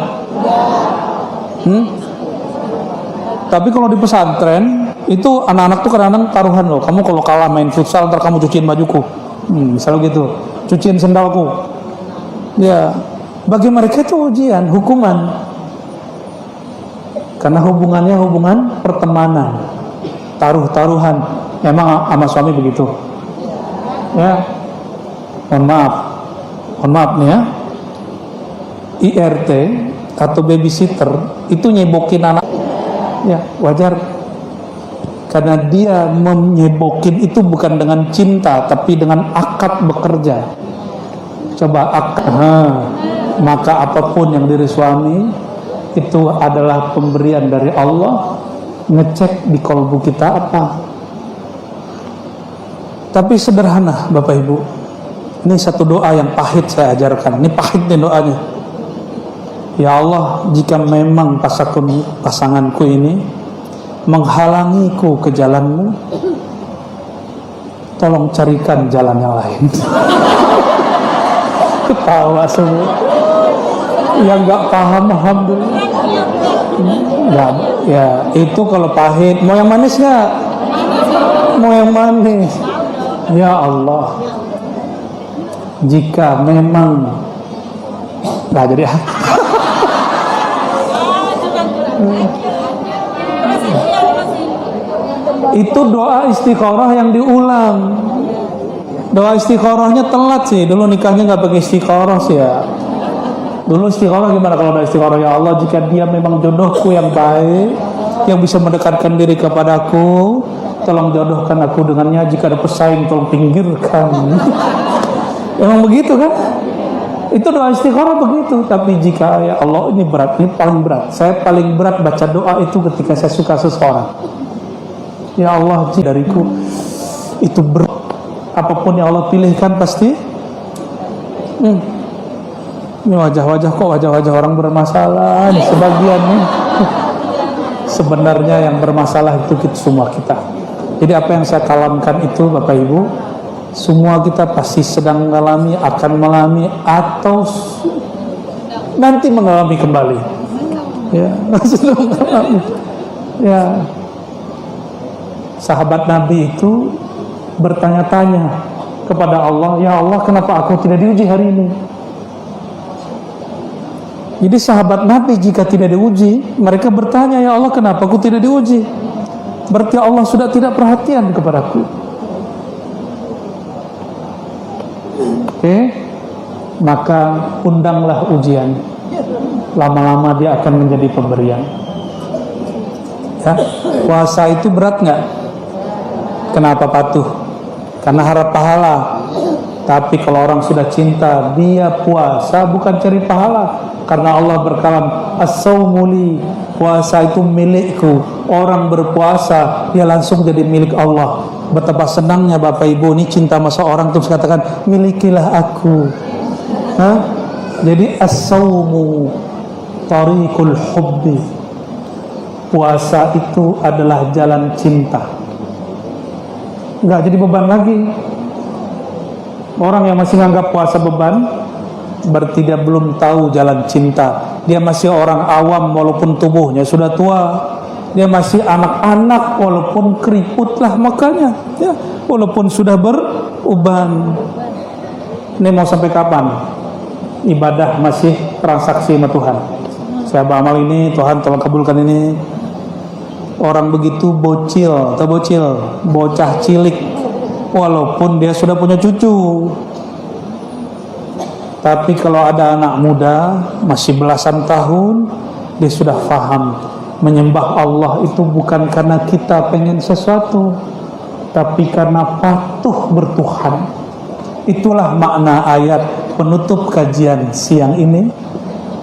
A: Tapi kalau di pesantren itu anak-anak tuh kadang-kadang taruhan loh. Kamu kalau kalah main futsal, ntar kamu cuciin bajuku, misalnya gitu, cuciin sendalku. Ya, bagi mereka itu ujian, hukuman. Karena hubungannya hubungan pertemanan, taruh-taruhan. Memang sama suami begitu. Ya, mohon maaf nih ya. IRT atau babysitter itu nyebokin anak, ya wajar. Karena dia menyebokin itu bukan dengan cinta, tapi dengan akad bekerja. Coba akad, maka apapun yang diri suami itu adalah pemberian dari Allah. Ngecek di kolbu kita apa. Tapi sederhana, Bapak Ibu. Ini satu doa yang pahit saya ajarkan. Ini pahit nih doanya. Ya Allah, jika memang pasanganku ini menghalangiku ke jalanmu, tolong carikan jalan yang lain. Ketawa semua. Yang nggak paham, alhamdulillah. Nggak, ya itu kalau pahit. Mau yang manis nggak? Mau yang manis? Ya Allah, jika memang nggak jadi. Itu doa istikharah yang diulang. Doa istikharahnya telat sih. Dulu nikahnya nggak pakai istikharah sih ya. Dulu istikharah gimana kalau ada istikharah? Ya Allah, jika dia memang jodohku yang baik, yang bisa mendekatkan diri kepadaku, tolong jodohkan aku dengannya. Jika ada pesaing, tolong pinggirkan. Emang begitu kan? Itu doa istikharah begitu. Tapi jika ya Allah, ini berat, ini paling berat. Saya paling berat baca doa itu ketika saya suka seseorang. Ya Allah, dariku itu berat. Apapun yang Allah pilihkan pasti. Ini wajah-wajah kok wajah-wajah orang bermasalah nih sebagian nih. Sebenarnya yang bermasalah itu semua kita. Jadi apa yang saya kalamkan itu, Bapak Ibu, semua kita pasti sedang mengalami, akan mengalami, atau nanti mengalami kembali. Ya, sedang mengalami. Ya. Sahabat Nabi itu bertanya-tanya kepada Allah, ya Allah, kenapa aku tidak diuji hari ini? Jadi sahabat Nabi jika tidak diuji, mereka bertanya, ya Allah, kenapa aku tidak diuji? Berarti Allah sudah tidak perhatian kepadaku. Oke, maka undanglah ujian. Lama-lama dia akan menjadi pemberian. Ya, puasa itu berat nggak? Kenapa patuh? Karena harap pahala. Tapi kalau orang sudah cinta, dia puasa bukan cari pahala. Karena Allah berkalam, as-sawmu li, puasa itu milikku. Orang berpuasa, dia langsung jadi milik Allah. Betapa senangnya Bapak Ibu ini cinta sama seorang terus katakan, milikilah aku. Jadi as-sawmu tariqul hubbi. Puasa itu adalah jalan cinta. Enggak jadi beban lagi. Orang yang masih menganggap puasa beban berarti dia belum tahu jalan cinta. Dia masih orang awam walaupun tubuhnya sudah tua. Dia masih anak-anak walaupun keriput lah makanya, ya, walaupun sudah beruban. Ini mau sampai kapan? Ibadah masih transaksi sama Tuhan. Saya beramal ini, Tuhan tolong kabulkan ini. Orang begitu bocil, bocah cilik, walaupun dia sudah punya cucu. Tapi kalau ada anak muda masih belasan tahun, dia sudah faham menyembah Allah itu bukan karena kita pengen sesuatu, tapi karena patuh bertuhan. Itulah makna ayat penutup kajian siang ini.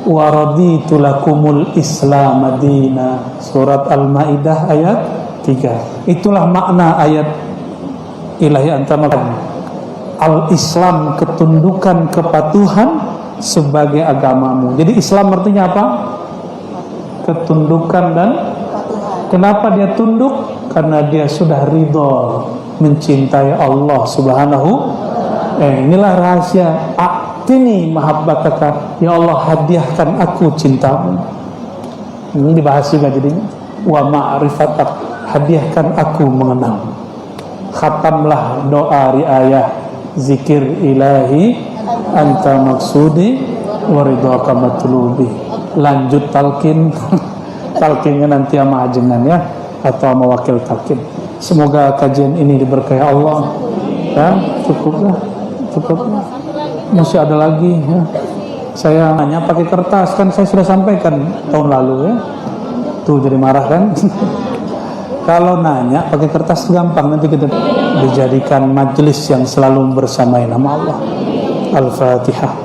A: Wa raditu lakumul Islam madina, surat Al-Maidah ayat 3. Itulah makna ayat ilahi antama al-Islam, ketundukan, kepatuhan sebagai agamamu. Jadi Islam artinya apa? Ketundukan dan kenapa dia tunduk? Karena dia sudah ridho mencintai Allah Subhanahu. Inilah rahasia. Atini mahabbataka, ya Allah hadiahkan aku cintamu. Ini dibahas juga jadinya. Wa ma'rifatak, hadiahkan aku mengenal. Khatamlah doa riayah zikir ilahi anta maksudi wa ridhaka matlubi. Lanjut talqin. Talqinnya nanti sama ajengan ya, atau sama wakil talqin. Semoga kajian ini diberkahi Allah. Ya, cukuplah. Masih ada lagi ya. Saya nanya pakai kertas, kan saya sudah sampaikan tahun lalu ya. Tuh jadi marah kan. Kalau nanya pakai kertas gampang, nanti kita dijadikan majelis yang selalu bersamai nama Allah. Al-Fatihah.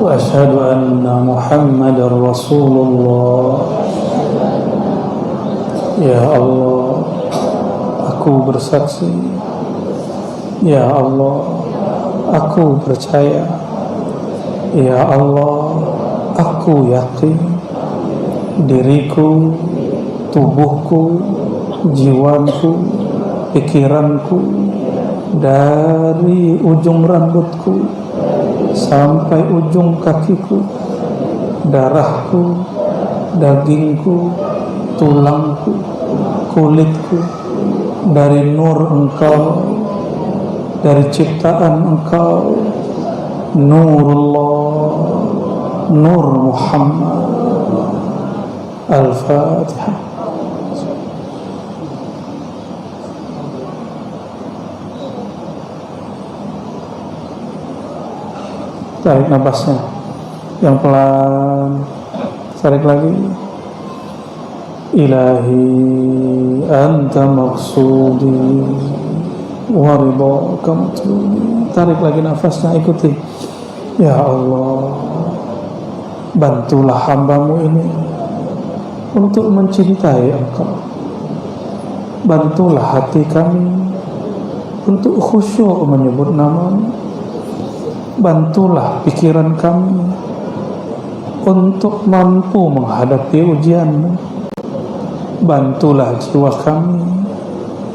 A: Wa asyhadu anna Muhammadar Rasulullah. Ya Allah, aku bersaksi. Ya Allah, aku percaya. Ya Allah, aku yakin diriku, tubuhku, jiwaku, pikiranku, dari ujung rambutku sampai ujung kakiku, darahku, dagingku, tulangku, kulitku, dari nur Engkau, dari ciptaan Engkau, Nurullah, Nur Muhammad. Al-Fatihah. Tarik nafasnya yang pelan, tarik lagi. Ilahi anta maksudi wa ridhaka matlubi. Tarik lagi nafasnya, ikuti. Ya Allah, bantulah hambamu ini untuk mencintai Engkau. Bantulah hati kami untuk khusyuk menyebut nama-Mu. Bantulah pikiran kami untuk mampu menghadapi ujian-Mu. Bantulah jiwa kami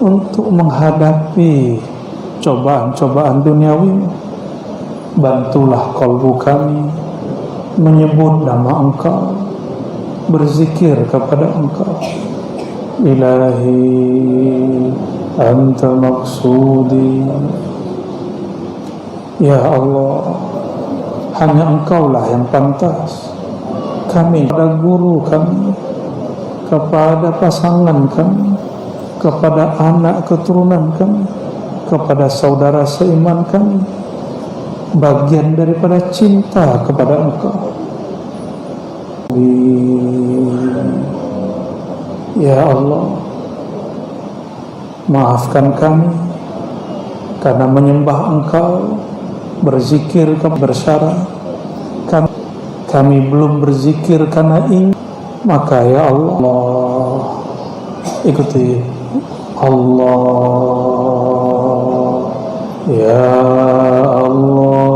A: untuk menghadapi cobaan-cobaan duniawi. Bantulah kalbu kami menyebut nama Engkau, berzikir kepada Engkau. Ilahi anta maksudi. Ya Allah, hanya Engkaulah yang pantas. Kami kepada guru kami, kepada pasangan kami, kepada anak keturunan kami, kepada saudara seiman kami, bagian daripada cinta kepada Engkau. Ya Allah, maafkan kami karena menyembah Engkau, berzikir bersyarat kami belum berzikir karena ingin. Maka ya Allah, ikuti. Allah, ya Allah,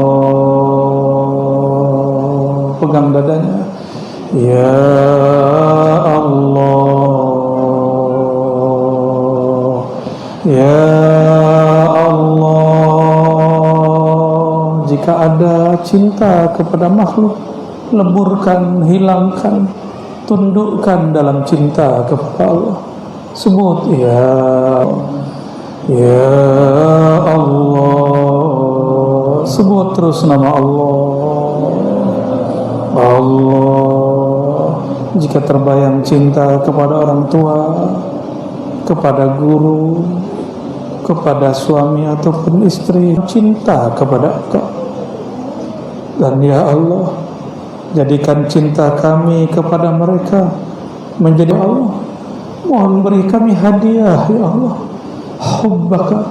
A: pegang dadanya. Ya Allah, jika ada cinta kepada makhluk, leburkan, hilangkan, tundukkan dalam cinta kepada Allah. Sebut ya Allah, sebut terus nama Allah. Jika terbayang cinta kepada orang tua, kepada guru, kepada suami ataupun istri, cinta kepada Engkau. Dan ya Allah, jadikan cinta kami kepada mereka menjadi Allah. Mohon beri kami hadiah ya Allah, hubbaka,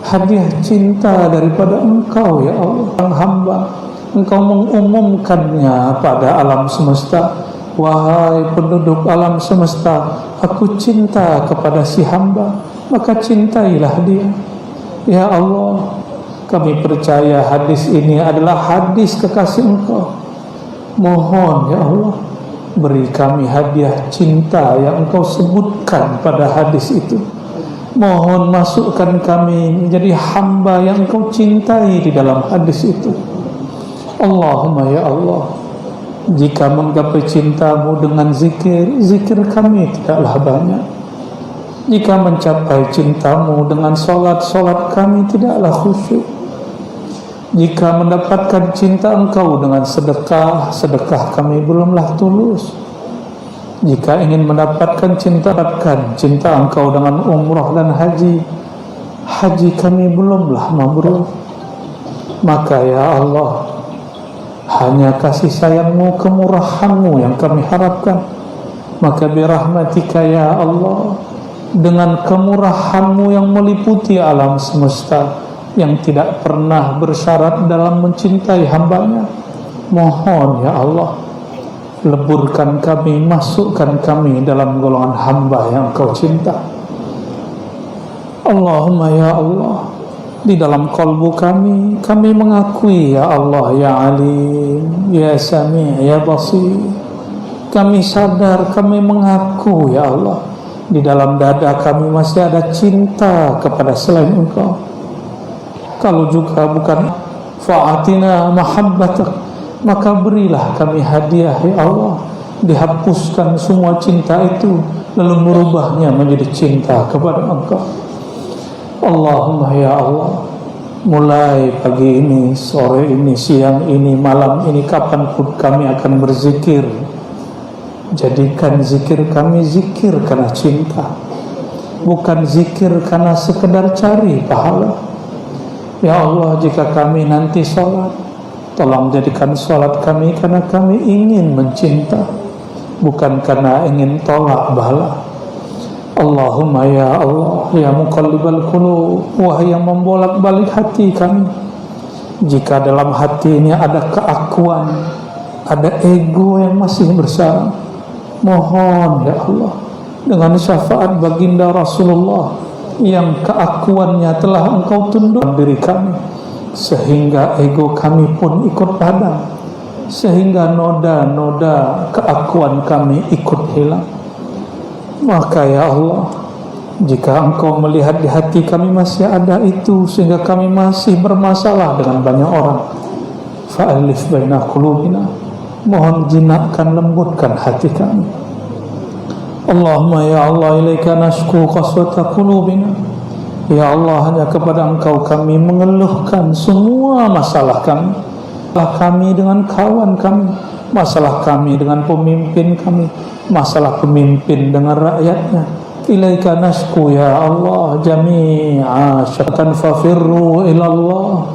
A: hadiah cinta daripada Engkau ya Allah. Yang hamba Engkau mengumumkannya pada alam semesta. Wahai penduduk alam semesta, aku cinta kepada si hamba, maka cintailah dia. Ya Allah, kami percaya hadis ini adalah hadis kekasih Engkau. Mohon ya Allah, beri kami hadiah cinta yang Engkau sebutkan pada hadis itu. Mohon masukkan kami menjadi hamba yang Engkau cintai di dalam hadis itu. Allahumma ya Allah, jika menggapai cintamu dengan zikir, zikir kami tidaklah banyak. Jika mencapai cintamu dengan solat, solat kami tidaklah khusyuk. Jika mendapatkan cinta Engkau dengan sedekah, sedekah kami belumlah tulus. Jika ingin mendapatkan cinta Engkau dengan umrah dan haji, haji kami belumlah mabrur. Maka ya Allah, hanya kasih sayang-Mu, kemurahan-Mu yang kami harapkan. Maka birahmatika ya Allah, dengan kemurahan-Mu yang meliputi alam semesta, yang tidak pernah bersyarat dalam mencintai hambanya, mohon ya Allah, leburkan kami, masukkan kami dalam golongan hamba yang Kau cinta. Allahumma ya Allah, di dalam kalbu kami mengakui ya Allah, ya Alim, ya Sami', ya Basir. Kami sadar, kami mengaku ya Allah, di dalam dada kami masih ada cinta kepada selain Engkau. Kalau juga bukan fa'atina mahabbatak, maka berilah kami hadiah ya Allah, dihapuskan semua cinta itu, lalu merubahnya menjadi cinta kepada Engkau. Allahumma ya Allah, mulai pagi ini, sore ini, siang ini, malam ini, kapanpun kami akan berzikir, jadikan zikir kami zikir karena cinta, bukan zikir karena sekedar cari pahala. Ya Allah, jika kami nanti sholat, tolong jadikan sholat kami karena kami ingin mencinta, bukan karena ingin tolak bala. Allahumma ya Allah, ya muqallibal qulub, wahai yang membolak-balik hati kami, jika dalam hati ini ada keakuan, ada ego yang masih bersarang, mohon ya Allah, dengan syafaat baginda Rasulullah yang keakuannya telah Engkau tunduk diri kami, sehingga ego kami pun ikut padam, sehingga noda-noda keakuan kami ikut hilang. Maka ya Allah, jika Engkau melihat di hati kami masih ada itu, sehingga kami masih bermasalah dengan banyak orang, fa'alif baina qulubina, mohon jinakkan, lembutkan hati kami. Allahumma ya Allah, ilaika nashku qaswata qulubina. Ya Allah, hanya kepada Engkau kami mengeluhkan semua masalah kami. Masalah kami dengan kawan kami, masalah kami dengan pemimpin kami, masalah pemimpin dengan rakyatnya. Ilaika nashku ya Allah jami'a syatan fafirru ilallah.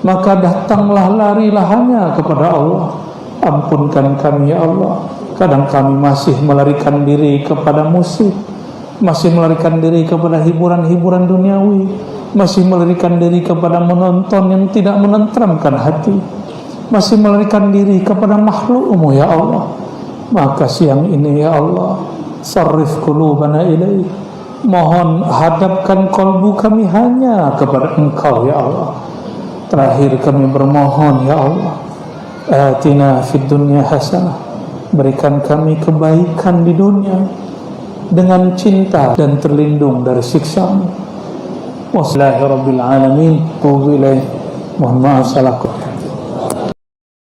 A: Maka datanglah, larilah hanya kepada Allah. Ampunkan kami ya Allah, kadang kami masih melarikan diri kepada musik, masih melarikan diri kepada hiburan-hiburan duniawi, masih melarikan diri kepada menonton yang tidak menenteramkan hati, masih melarikan diri kepada makhluk-Mu ya Allah. Maka siang ini ya Allah, sarrif qulubana ilaik, mohon hadapkan kalbu kami hanya kepada Engkau ya Allah. Terakhir kami bermohon ya Allah, atina fid dunya hasanah, berikan kami kebaikan di dunia dengan cinta dan terlindung dari siksa-Mu. Wassalamualaikum warahmatullahi wabarakatuh. Mohon maaf salah